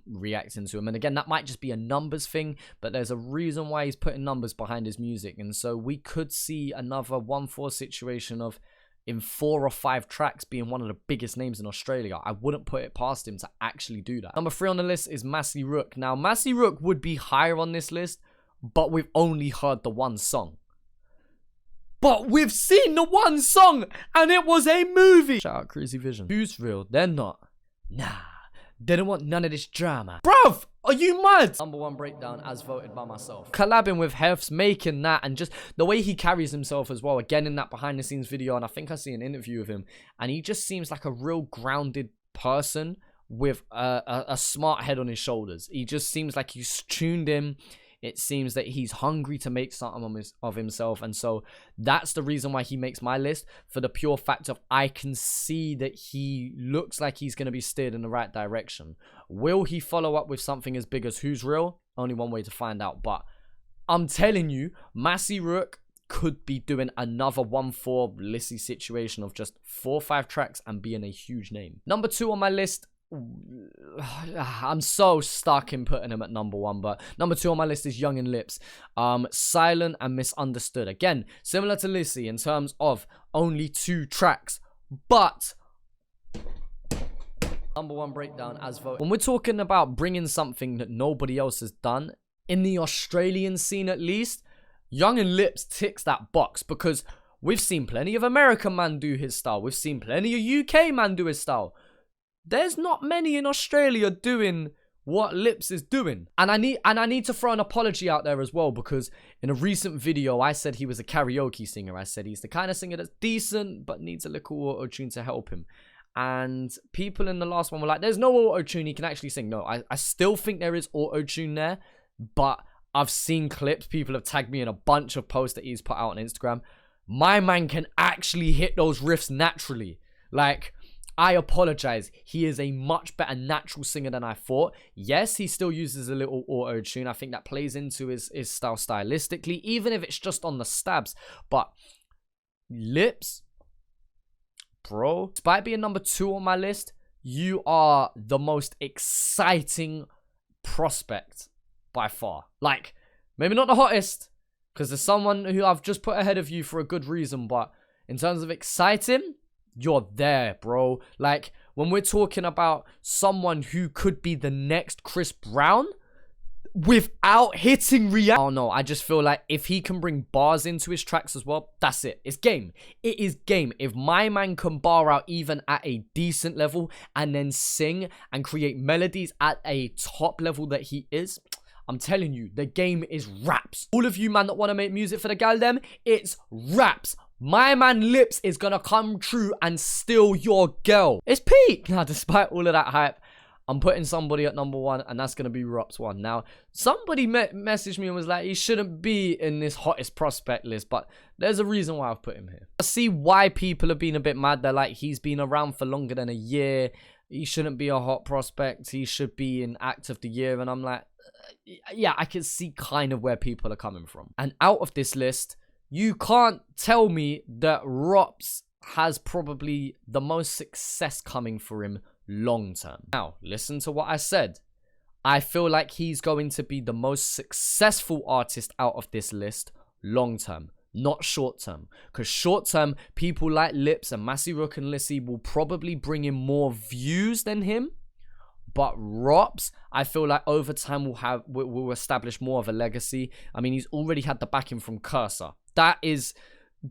A: reacting to him, and again, that might just be a numbers thing, but there's a reason why he's putting numbers behind his music. And so we could see another 1-4 situation of in 4 or 5 tracks being one of the biggest names in Australia. I wouldn't put it past him to actually do that. Number 3 on the list is Massey Rook. Now, Massey Rook would be higher on this list, but we've only heard the one song. But we've seen the one song, and it was a movie. Shout out Crazy Vision. Who's real? They're not. Nah, they don't want none of this drama. Bruv, are you mad? Number 1 breakdown as voted by myself. Collabing with Hefs, making that, and just the way he carries himself as well. Again, in that behind the scenes video, and I think I see an interview of him, and he just seems like a real grounded person with a smart head on his shoulders. He just seems like he's tuned in. It seems that he's hungry to make something of himself. And so that's the reason why he makes my list, for the pure fact of I can see that he looks like he's going to be steered in the right direction. Will he follow up with something as big as Who's Real? Only one way to find out. But I'm telling you, Massey Rook could be doing another 1-4 Lissy situation of just 4 or 5 tracks and being a huge name. Number 2 on my list, I'm so stuck in putting him at number 1, but number 2 on my list is Young and Lips. Silent and Misunderstood. Again, similar to Lissy in terms of only 2 tracks, but number 1 breakdown as voted. When we're talking about bringing something that nobody else has done, in the Australian scene at least, Young and Lips ticks that box, because we've seen plenty of American man do his style. We've seen plenty of UK man do his style. There's not many in Australia doing what Lips is doing. And I need to throw an apology out there as well, because in a recent video, I said he was a karaoke singer. I said he's the kind of singer that's decent, but needs a little auto-tune to help him. And people in the last one were like, there's no auto-tune, he can actually sing. No, I still think there is auto-tune there, but I've seen clips. People have tagged me in a bunch of posts that he's put out on Instagram. My man can actually hit those riffs naturally. Like, I apologize. He is a much better natural singer than I thought. Yes, he still uses a little auto-tune. I think that plays into his style stylistically, even if it's just on the stabs. But Lips, bro, despite being number 2 on my list, you are the most exciting prospect by far. Like, maybe not the hottest, because there's someone who I've just put ahead of you for a good reason, but in terms of exciting, you're there, bro. Like, when we're talking about someone who could be the next Chris Brown without hitting reality. Oh no, I just feel like if he can bring bars into his tracks as well, that's it. It's game. It is game. If my man can bar out even at a decent level and then sing and create melodies at a top level that he is, I'm telling you, the game is raps. All of you man that want to make music for the gal them, it's raps. My man Lips is gonna come true and steal your girl. It's peak. Now, despite all of that hype, I'm putting somebody at number 1, and that's going to be Rops 1. Now, somebody messaged me and was like, he shouldn't be in this hottest prospect list, but there's a reason why I've put him here. I see why people have been a bit mad. They're like, he's been around for longer than a year. He shouldn't be a hot prospect. He should be in act of the year. And I'm like, yeah, I can see kind of where people are coming from. And out of this list, you can't tell me that Rops has probably the most success coming for him long term. Now, listen to what I said. I feel like he's going to be the most successful artist out of this list long term, not short term. Because short term, people like Lips and Massey Rook and Lissy will probably bring in more views than him. But Rops, I feel like over time will establish more of a legacy. I mean, he's already had the backing from Cursor.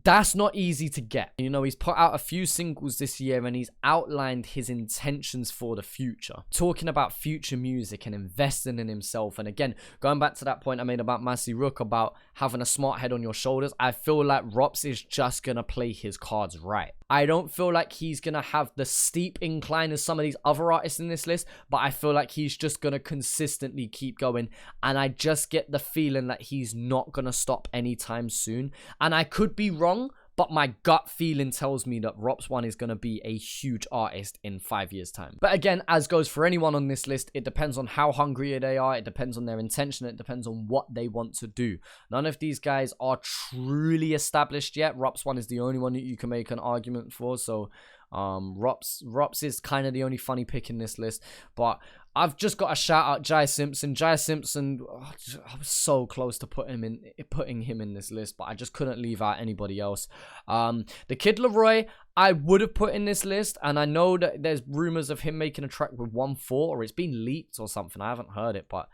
A: That's not easy to get. You know, he's put out a few singles this year and he's outlined his intentions for the future. Talking about future music and investing in himself. And again, going back to that point I made about Massey Rook about having a smart head on your shoulders, I feel like Rops is just going to play his cards right. I don't feel like he's going to have the steep incline as some of these other artists in this list, but I feel like he's just going to consistently keep going. And I just get the feeling that he's not going to stop anytime soon. And I could be wrong, but my gut feeling tells me that Rops 1 is going to be a huge artist in 5 years' time. But again, as goes for anyone on this list, it depends on how hungry they are. It depends on their intention. It depends on what they want to do. None of these guys are truly established yet. Rops 1 is the only one that you can make an argument for. So Rops is kind of the only funny pick in this list. But I've just got to shout out Jai Simpson. Jai Simpson, I was so close to putting him in this list, but I just couldn't leave out anybody else. The Kid Laroi, I would have put in this list, and I know that there's rumors of him making a track with 1-4, or it's been leaked or something. I haven't heard it, but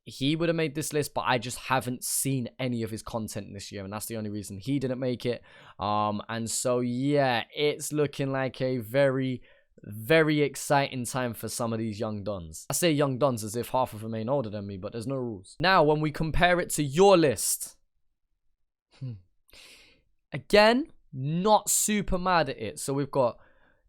A: he would have made this list, but I just haven't seen any of his content this year, and that's the only reason he didn't make it. And so yeah, it's looking like a very exciting time for some of these young dons. I say young dons as if half of them ain't older than me, but there's no rules. Now, when we compare it to your list, again, not super mad at it. So we've got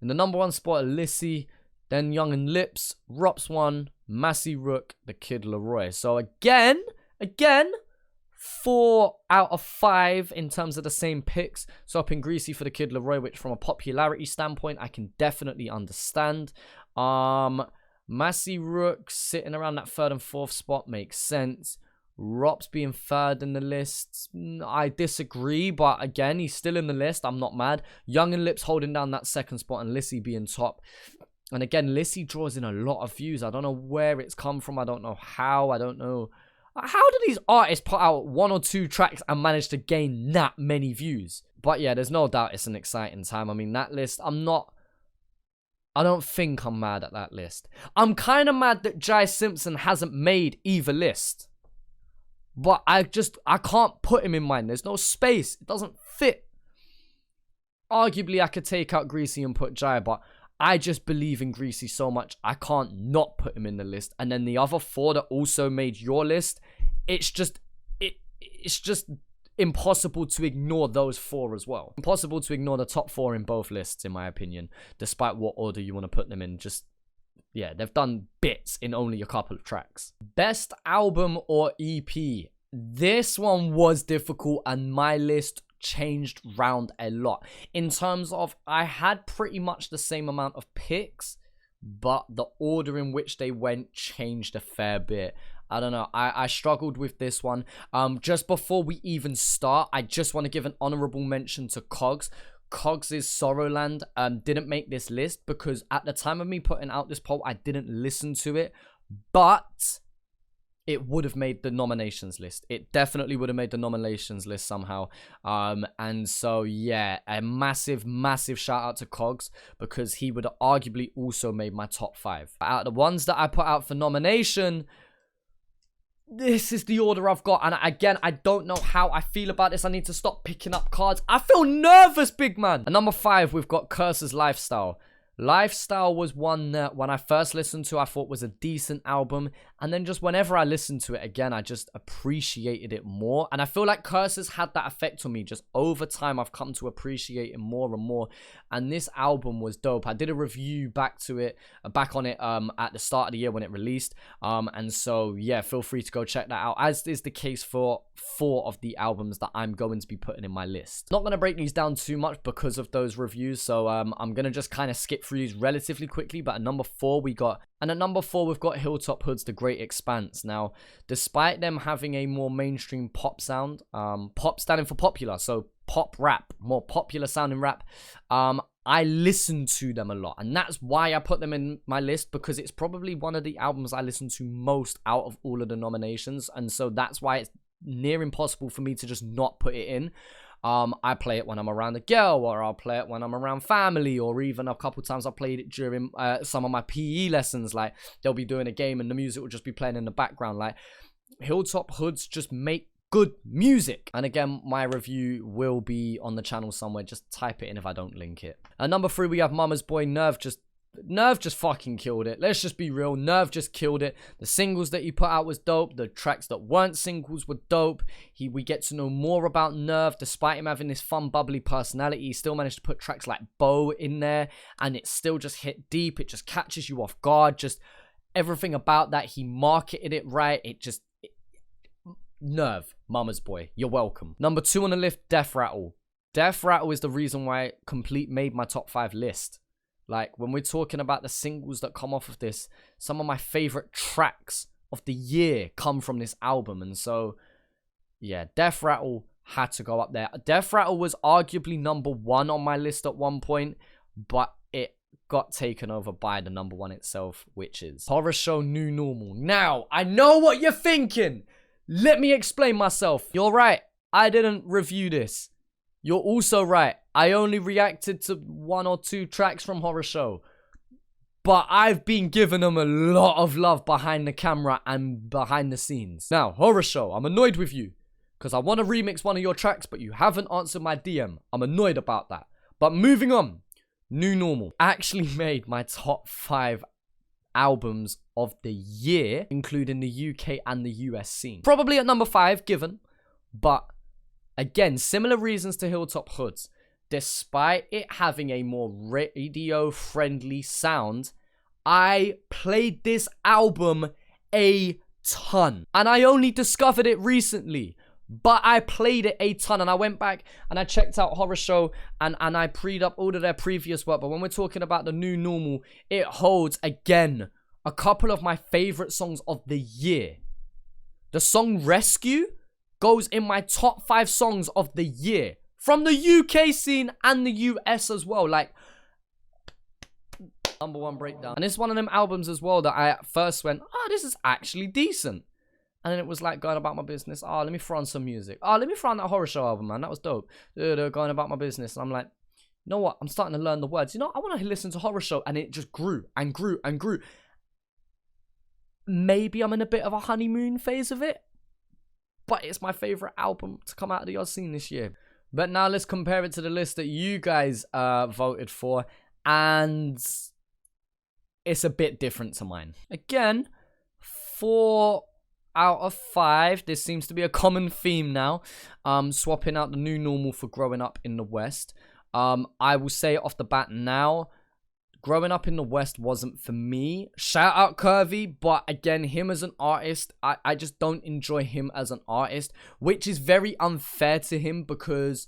A: in the number 1 spot Lissy, then Young and Lips, Rops 1, Massey Rook, the Kid Laroi. So again, 4 out of 5 in terms of the same picks. So up in Greasy for the Kid Laroi, which from a popularity standpoint, I can definitely understand. Massey Rook sitting around that 3rd and 4th spot makes sense. Rops being 3rd in the list, I disagree, but again, he's still in the list. I'm not mad. Young and Lips holding down that 2nd spot and Lissy being top. And again, Lissy draws in a lot of views. I don't know where it's come from. I don't know how. I don't know. How do these artists put out 1 or 2 tracks and manage to gain that many views? But yeah, there's no doubt it's an exciting time. I mean, that list, I don't think I'm mad at that list. I'm kind of mad that Jai Simpson hasn't made either list. But I can't put him in mine. There's no space. It doesn't fit. Arguably, I could take out Greasy and put Jai, but I just believe in Greasy so much, I can't not put him in the list. And then the other 4 that also made your list, it's just impossible to ignore those 4 as well. Impossible to ignore the top 4 in both lists, in my opinion, despite what order you want to put them in. Just, yeah, they've done bits in only a couple of tracks. Best album or EP. This one was difficult, and my list changed round a lot in terms of I had pretty much the same amount of picks, but the order in which they went changed a fair bit. I don't know. I struggled with this one. Just before we even start, I just want to give an honorable mention to Cogs. Cogs' Sorrowland didn't make this list because at the time of me putting out this poll, I didn't listen to it, but it would have made the nominations list. It definitely would have made the nominations list somehow. And so, yeah, a massive shout out to Cogs because he would have arguably also made my top 5. Out of the ones that I put out for nomination, this is the order I've got. And again, I don't know how I feel about this. I need to stop picking up cards. I feel nervous, big man. At number 5, we've got Curse's Lifestyle. Lifestyle was one that when I first listened to, I thought was a decent album. And then just whenever I listened to it again, I just appreciated it more. And I feel like Curses had that effect on me. Just over time, I've come to appreciate it more and more. And this album was dope. I did a review back on it at the start of the year when it released. And so, yeah, feel free to go check that out, as is the case for 4 of the albums that I'm going to be putting in my list. Not going to break these down too much because of those reviews. So I'm going to just kind of skip through these relatively quickly. But at number 4, we've got Hilltop Hood's The Great Expanse. Now, despite them having a more mainstream pop sound, pop standing for popular, so pop rap, more popular sounding rap, I listen to them a lot, and that's why I put them in my list, because it's probably one of the albums I listen to most out of all of the nominations, and so that's why it's near impossible for me to just not put it in. I play it when I'm around a girl, or I'll play it when I'm around family, or even a couple times I played it during some of my PE lessons. Like, they'll be doing a game and the music will just be playing in the background. Like, Hilltop Hoods just make good music. And again, my review will be on the channel somewhere. Just type it in if I don't link it. At number 3, we have Mama's Boy. Nerve just fucking killed it. Let's just be real. Nerve just killed it. The singles that he put out was dope. The tracks that weren't singles were dope. We get to know more about Nerve. Despite him having this fun, bubbly personality, he still managed to put tracks like Bow in there, and it still just hit deep. It just catches you off guard. Just everything about that. He marketed it right. Nerve, Mama's Boy, you're welcome. Number 2 on the list, Death Rattle. Death Rattle is the reason why Complete made my top 5 list. Like, when we're talking about the singles that come off of this, some of my favorite tracks of the year come from this album. And so, yeah, Death Rattle had to go up there. Death Rattle was arguably number 1 on my list at one point, but it got taken over by the number 1 itself, which is Horror Show New Normal. Now, I know what you're thinking. Let me explain myself. You're right. I didn't review this. You're also right. I only reacted to 1 or 2 tracks from Horror Show. But I've been giving them a lot of love behind the camera and behind the scenes. Now, Horror Show, I'm annoyed with you, because I want to remix one of your tracks, but you haven't answered my DM. I'm annoyed about that. But moving on. New Normal actually made my top 5 albums of the year, including the UK and the US scene. Probably at number 5, given. But again, similar reasons to Hilltop Hoods. Despite it having a more radio-friendly sound, I played this album a ton. And I only discovered it recently. But I played it a ton, and I went back and I checked out Horror Show and I pre'd up all of their previous work. But when we're talking about the New Normal, it holds, again, a couple of my favorite songs of the year. The song Rescue goes in my top 5 songs of the year. From the UK scene and the US as well. Like, number 1 breakdown. And it's one of them albums as well that I at first went, oh, this is actually decent. And then it was like going about my business. Oh, let me throw on some music. Oh, let me throw on that Horror Show album, man. That was dope. Going about my business. And I'm like, you know what? I'm starting to learn the words. You know, I want to listen to Horror Show. And it just grew and grew and grew. Maybe I'm in a bit of a honeymoon phase of it. But it's my favorite album to come out of the Oz scene this year. But now let's compare it to the list that you guys voted for. And it's a bit different to mine. Again, 4 out of 5. This seems to be a common theme now. Swapping out the New Normal for Growing Up in the West. I will say it off the bat now. Growing Up in the West wasn't for me. Shout out Curvy, but again, him as an artist, I just don't enjoy him as an artist, which is very unfair to him because,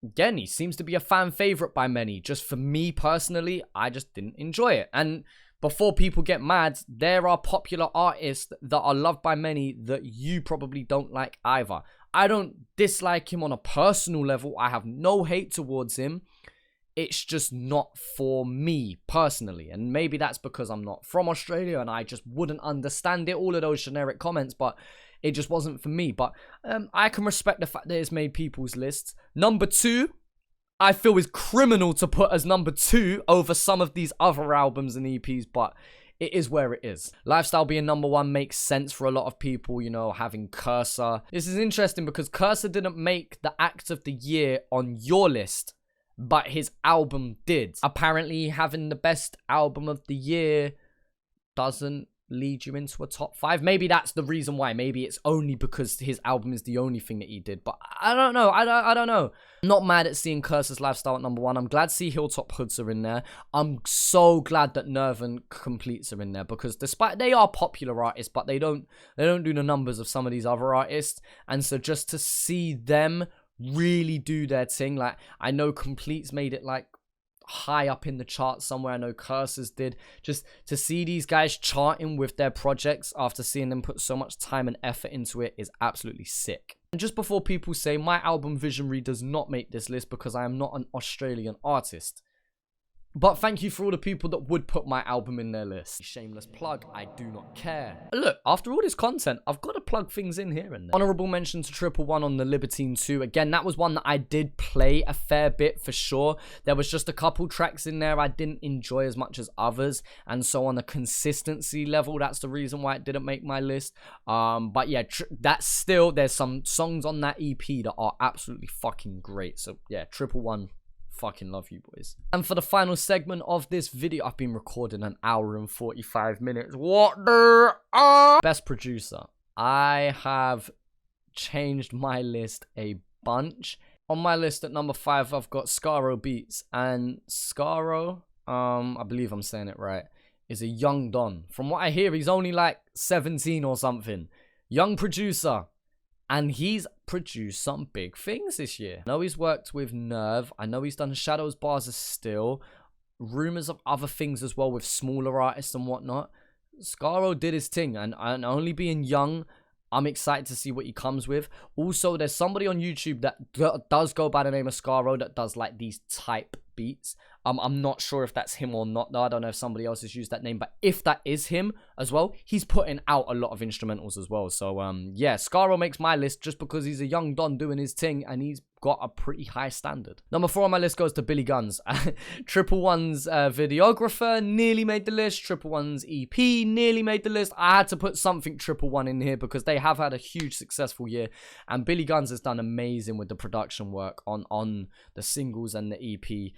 A: again, he seems to be a fan favorite by many. Just for me personally, I just didn't enjoy it. And before people get mad, there are popular artists that are loved by many that you probably don't like either. I don't dislike him on a personal level. I have no hate towards him. It's just not for me personally. And maybe that's because I'm not from Australia and I just wouldn't understand it. All of those generic comments, but it just wasn't for me. But I can respect the fact that it's made people's lists. Number 2, I feel is criminal to put as number 2 over some of these other albums and EPs, but it is where it is. Lifestyle being number 1 makes sense for a lot of people, you know, having Cursor. This is interesting because Cursor didn't make the act of the year on your list, but his album did. Apparently, having the best album of the year doesn't lead you into a top 5. Maybe that's the reason why. Maybe it's only because his album is the only thing that he did. But I don't know. I don't know. I'm not mad at seeing Curse's Lifestyle at number 1. I'm glad to see Hilltop Hoods are in there. I'm so glad that Nerve and Completes are in there, because despite they are popular artists, but they don't do the numbers of some of these other artists. And so just to see them really do their thing, like I know Completes made it like high up in the charts somewhere. I know Curses did. Just to see these guys charting with their projects after seeing them put so much time and effort into it is absolutely sick. And just before people say my album Visionary does not make this list because I am not an Australian artist, but thank you for all the people that would put my album in their list. Shameless plug, I do not care. Look, after all this content, I've got to plug things in here and there. Honorable mention to Triple One on the Libertine 2. Again, that was one that I did play a fair bit for sure. There was just a couple tracks in there I didn't enjoy as much as others. And so on a consistency level, that's the reason why it didn't make my list. But yeah, that's still, there's some songs on that EP that are absolutely fucking great. So yeah, Triple One. Fucking love you boys. And for the final segment of this video, I've been recording an hour and 45 minutes. What the best producer? I have changed my list a bunch. On my list at number 5, I've got Scaro Beats, and Scaro, I believe I'm saying it right, is a young don. From what I hear, he's only like 17 or something. Young producer. And he's produced some big things this year. I know he's worked with Nerve. I know he's done Shadows, Bars of Steel. Rumors of other things as well with smaller artists and whatnot. Scaro did his thing. And only being young, I'm excited to see what he comes with. Also, there's somebody on YouTube that does go by the name of Scaro that does like these type beats. I'm not sure if that's him or not though. I don't know if somebody else has used that name, but if that is him as well, he's putting out a lot of instrumentals as well. So yeah, Scaro makes my list just because he's a young don doing his thing and he's got a pretty high standard. Number 4 on my list goes to Billy Guns. Triple One's videographer nearly made the list. Triple One's EP nearly made the list. I had to put something Triple One in here because they have had a huge successful year, and Billy Guns has done amazing with the production work on the singles and the EP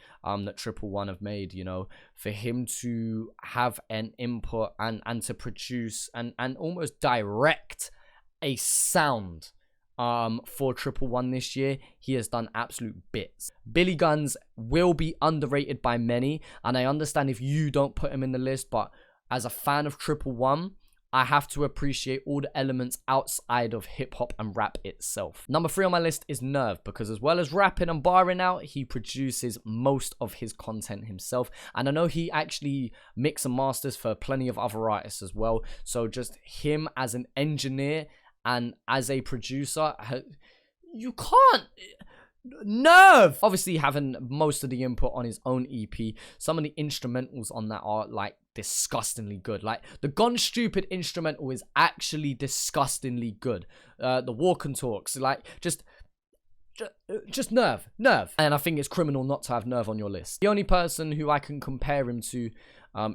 A: that Triple One have made. You know, for him to have an input and to produce and almost direct a sound for Triple One this year, he has done absolute bits. Billy Guns will be underrated by many, and I understand if you don't put him in the list, but as a fan of Triple One, I have to appreciate all the elements outside of hip-hop and rap itself. Number 3 on my list is Nerve, because as well as rapping and barring out, he produces most of his content himself. And I know he actually mixes and masters for plenty of other artists as well. So just him as an engineer and as a producer, you can't... Nerve! Obviously having most of the input on his own EP. Some of the instrumentals on that are like disgustingly good. Like the Gone Stupid instrumental is actually disgustingly good. The Walk and Talks, like just Nerve. And I think it's criminal not to have Nerve on your list. The only person who I can compare him to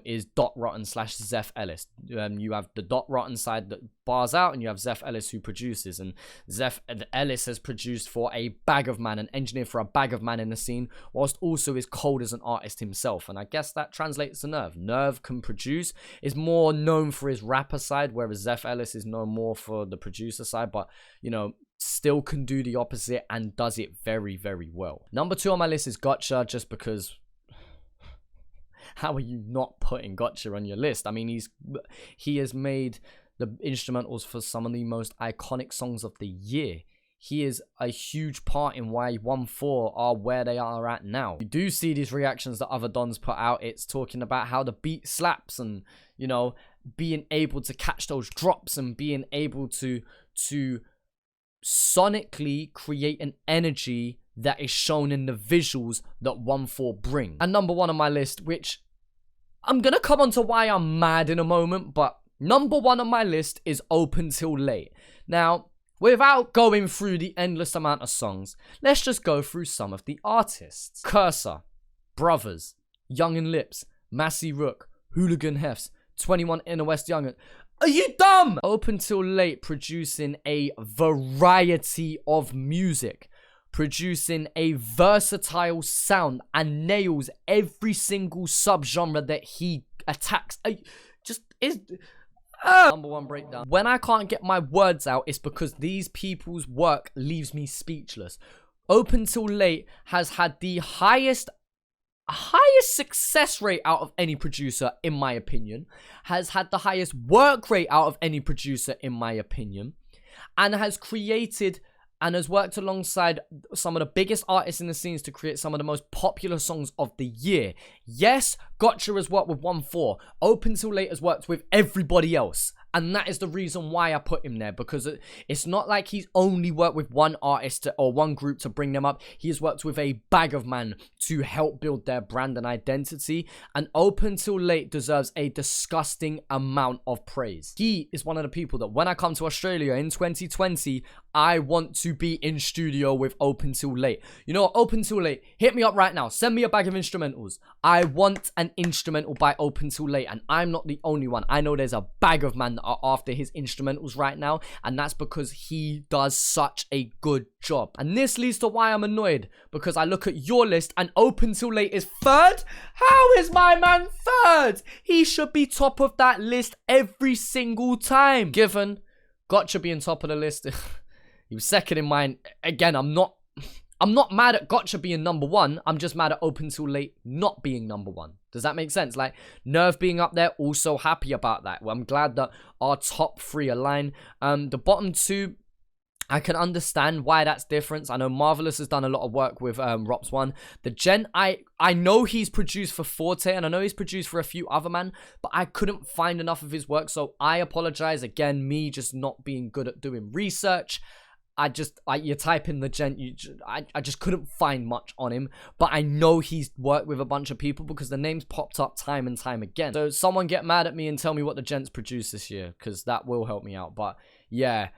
A: is Dot Rotten / Zeph Ellis. You have the Dot Rotten side that bars out, and you have Zeph Ellis who produces. And Zeph Ellis has produced for a bag of man, an engineer for a bag of man in the scene, whilst also is cold as an artist himself. And I guess that translates to Nerve. Nerve can produce, is more known for his rapper side, whereas Zeph Ellis is known more for the producer side, but you know, still can do the opposite and does it very, very well. Number 2 on my list is Gotcha, just because... How are you not putting Gotcha on your list? I mean, he has made the instrumentals for some of the most iconic songs of the year. He is a huge part in why 1-4 are where they are at now. You do see these reactions that other dons put out. It's talking about how the beat slaps and, you know, being able to catch those drops and being able to sonically create an energy that is shown in the visuals that 1-4 bring. And number 1 on my list, which I'm gonna come on to why I'm mad in a moment, but number 1 on my list is Open Till Late. Now, without going through the endless amount of songs, let's just go through some of the artists. Cursor, Brothers, Young and Lips, Massey Rook, Hooligan Hefts, 21 Inner West Young. Are you dumb? Open Till Late producing a variety of music. producing a versatile sound and nails every single subgenre that he attacks. Just is number one breakdown. When I can't get my words out, it's because these people's work leaves me speechless. Open Till Late has had the highest success rate out of any producer, in my opinion, has had the highest work rate out of any producer, in my opinion, and has created and has worked alongside some of the biggest artists in the scenes to create some of the most popular songs of the year. Yes, Gotcha has worked with 1-4. Open Till Late has worked with everybody else. And that is the reason why I put him there, because it's not like he's only worked with one artist or one group to bring them up. He has worked with a bag of man to help build their brand and identity. And Open Till Late deserves a disgusting amount of praise. He is one of the people that when I come to Australia in 2020, I want to be in studio with Open Till Late. You know what? Open Till Late, hit me up right now. Send me a bag of instrumentals. I want an instrumental by Open Till Late, and I'm not the only one. I know there's a bag of man that are after his instrumentals right now, and that's because he does such a good job. And this leads to why I'm annoyed, because I look at your list and Open Till Late is third. How is my man third? He should be top of that list every single time. Given Gotcha being top of the list, he was second in mine. Again, I'm not mad at Gotcha being number one. I'm just mad at Open Till Late not being number one. Does that make sense? Like, Nerve being up there, also happy about that. Well, I'm glad that our top three align. The bottom two, I can understand why that's different. I know Marvelous has done a lot of work with Rops 1. The Gent, I know he's produced for Forte, and I know he's produced for a few other man, but I couldn't find enough of his work, so I apologize. Again, me just not being good at doing research. You type in the Gent, I just couldn't find much on him, but I know he's worked with a bunch of people because the name's popped up time and time again. So someone get mad at me and tell me what the Gent's produced this year, because that will help me out. But yeah,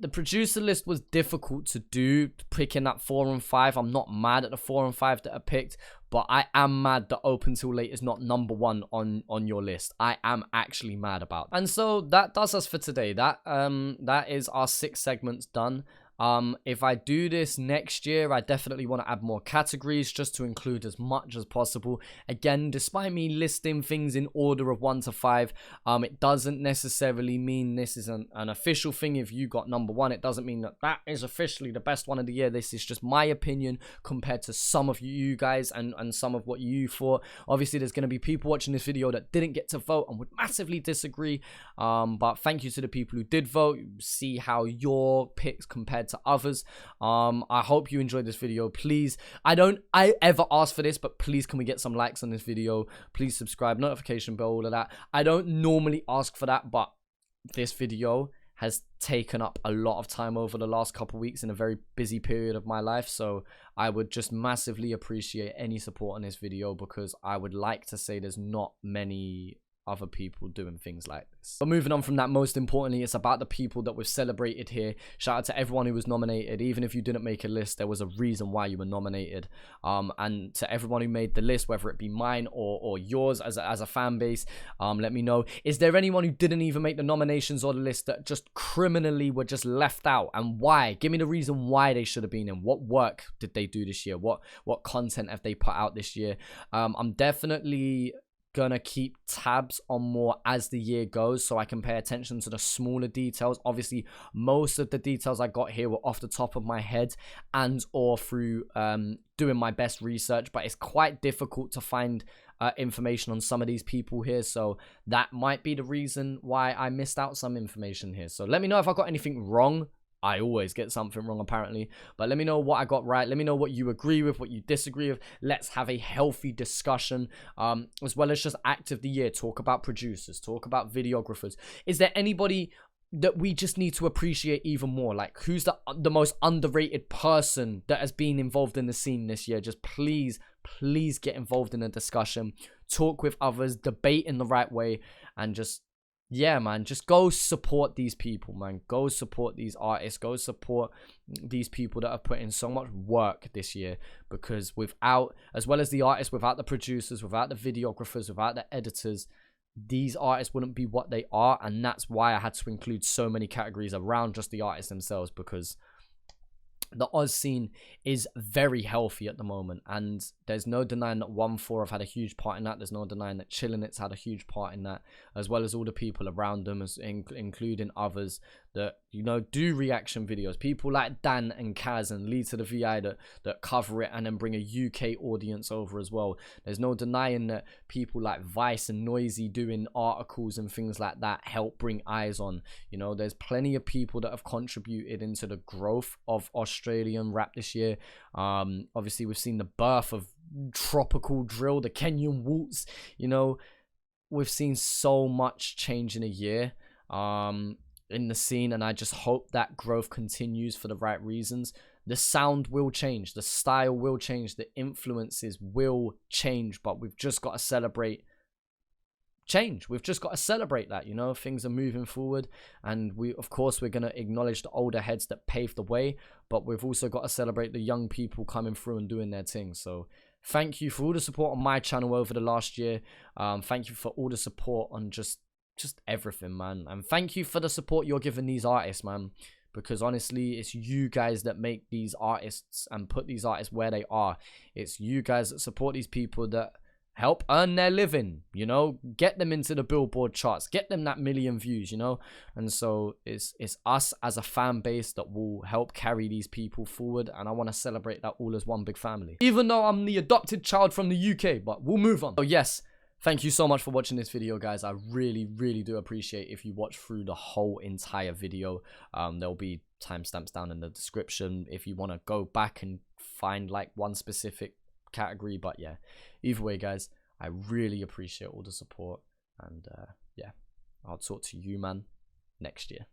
A: the producer list was difficult to do, picking up 4 and 5. I'm not mad at the 4 and 5 that are picked, but I am mad that Open Till Late is not number one on your list. I am actually mad about that. And so that does us for today. That is our 6 segments done. If I do this next year, I definitely want to add more categories just to include as much as possible. Again, despite me listing things in order of 1 to 5, it doesn't necessarily mean this is an official thing. If you got number 1, it doesn't mean that is officially the best one of the year. This is just my opinion compared to some of you guys and some of what you thought. Obviously, there's going to be people watching this video that didn't get to vote and would massively disagree. But thank you to the people who did vote. See how your picks compared to others. I hope you enjoyed this video. Please, I ever ask for this, but please can we get some likes on this video? Please subscribe, notification bell, all of that. I don't normally ask for that, but this video has taken up a lot of time over the last couple weeks in a very busy period of my life, so I would just massively appreciate any support on this video, because I would like to say there's not many other people doing things like this. But moving on from that, most importantly, it's about the people that we've celebrated here. Shout out to everyone who was nominated. Even if you didn't make a list, there was a reason why you were nominated. And to everyone who made the list, whether it be mine or yours as a fan base, let me know. Is there anyone who didn't even make the nominations or the list that just criminally were just left out, and why? Give me the reason why they should have been in. What work did they do this year? What content have they put out this year? I'm definitely gonna keep tabs on more as the year goes, so I can pay attention to the smaller details. Obviously, most of the details I got here were off the top of my head and or through doing my best research, but it's quite difficult to find information on some of these people here, so that might be the reason why I missed out some information here. So let me know if I got anything wrong. I always get something wrong, apparently. But let me know what I got right. Let me know what you agree with, what you disagree with. Let's have a healthy discussion, as well as just act of the year. Talk about producers. Talk about videographers. Is there anybody that we just need to appreciate even more? Like, who's the most underrated person that has been involved in the scene this year? Just please get involved in a discussion. Talk with others. Debate in the right way. And just... yeah, man, just go support these people, man. Go support these artists. Go support these people that have put in so much work this year, because without, as well as the artists, without the producers, without the videographers, without the editors, these artists wouldn't be what they are. And that's why I had to include so many categories around just the artists themselves, because the Oz scene is very healthy at the moment, and there's no denying that 1-4 have had a huge part in that. There's no denying that Chillinit's had a huge part in that, as well as all the people around them, including others that, you know, do reaction videos. People like Dan and Kaz and Lead to the VI that cover it and then bring a UK audience over as well. There's no denying that people like Vice and Noisy doing articles and things like that help bring eyes on. You know, there's plenty of people that have contributed into the growth of Australian rap this year. Obviously we've seen the birth of Tropical Drill, the Kenyan Waltz. You know, we've seen so much change in a year in the scene, and I just hope that growth continues for the right reasons. The sound will change, the style will change, the influences will change, but we've just got to celebrate change. We've just got to celebrate that, you know. Things are moving forward, and of course we're going to acknowledge the older heads that paved the way, but we've also got to celebrate the young people coming through and doing their thing. So thank you for all the support on my channel over the last year. Thank you for all the support on just everything, man, and thank you for the support you're giving these artists, man, because honestly it's you guys that make these artists and put these artists where they are. It's you guys that support these people that help earn their living, you know, get them into the Billboard charts, get them that 1 million views, you know. And so it's us as a fan base that will help carry these people forward, and I want to celebrate that all as one big family, even though I'm the adopted child from the UK. But we'll move on. So yes, thank you so much for watching this video, guys. I really do appreciate if you watch through the whole entire video. There'll be timestamps down in the description if you want to go back and find like one specific category. But yeah, either way, guys, I really appreciate all the support, and yeah, I'll talk to you, man, next year.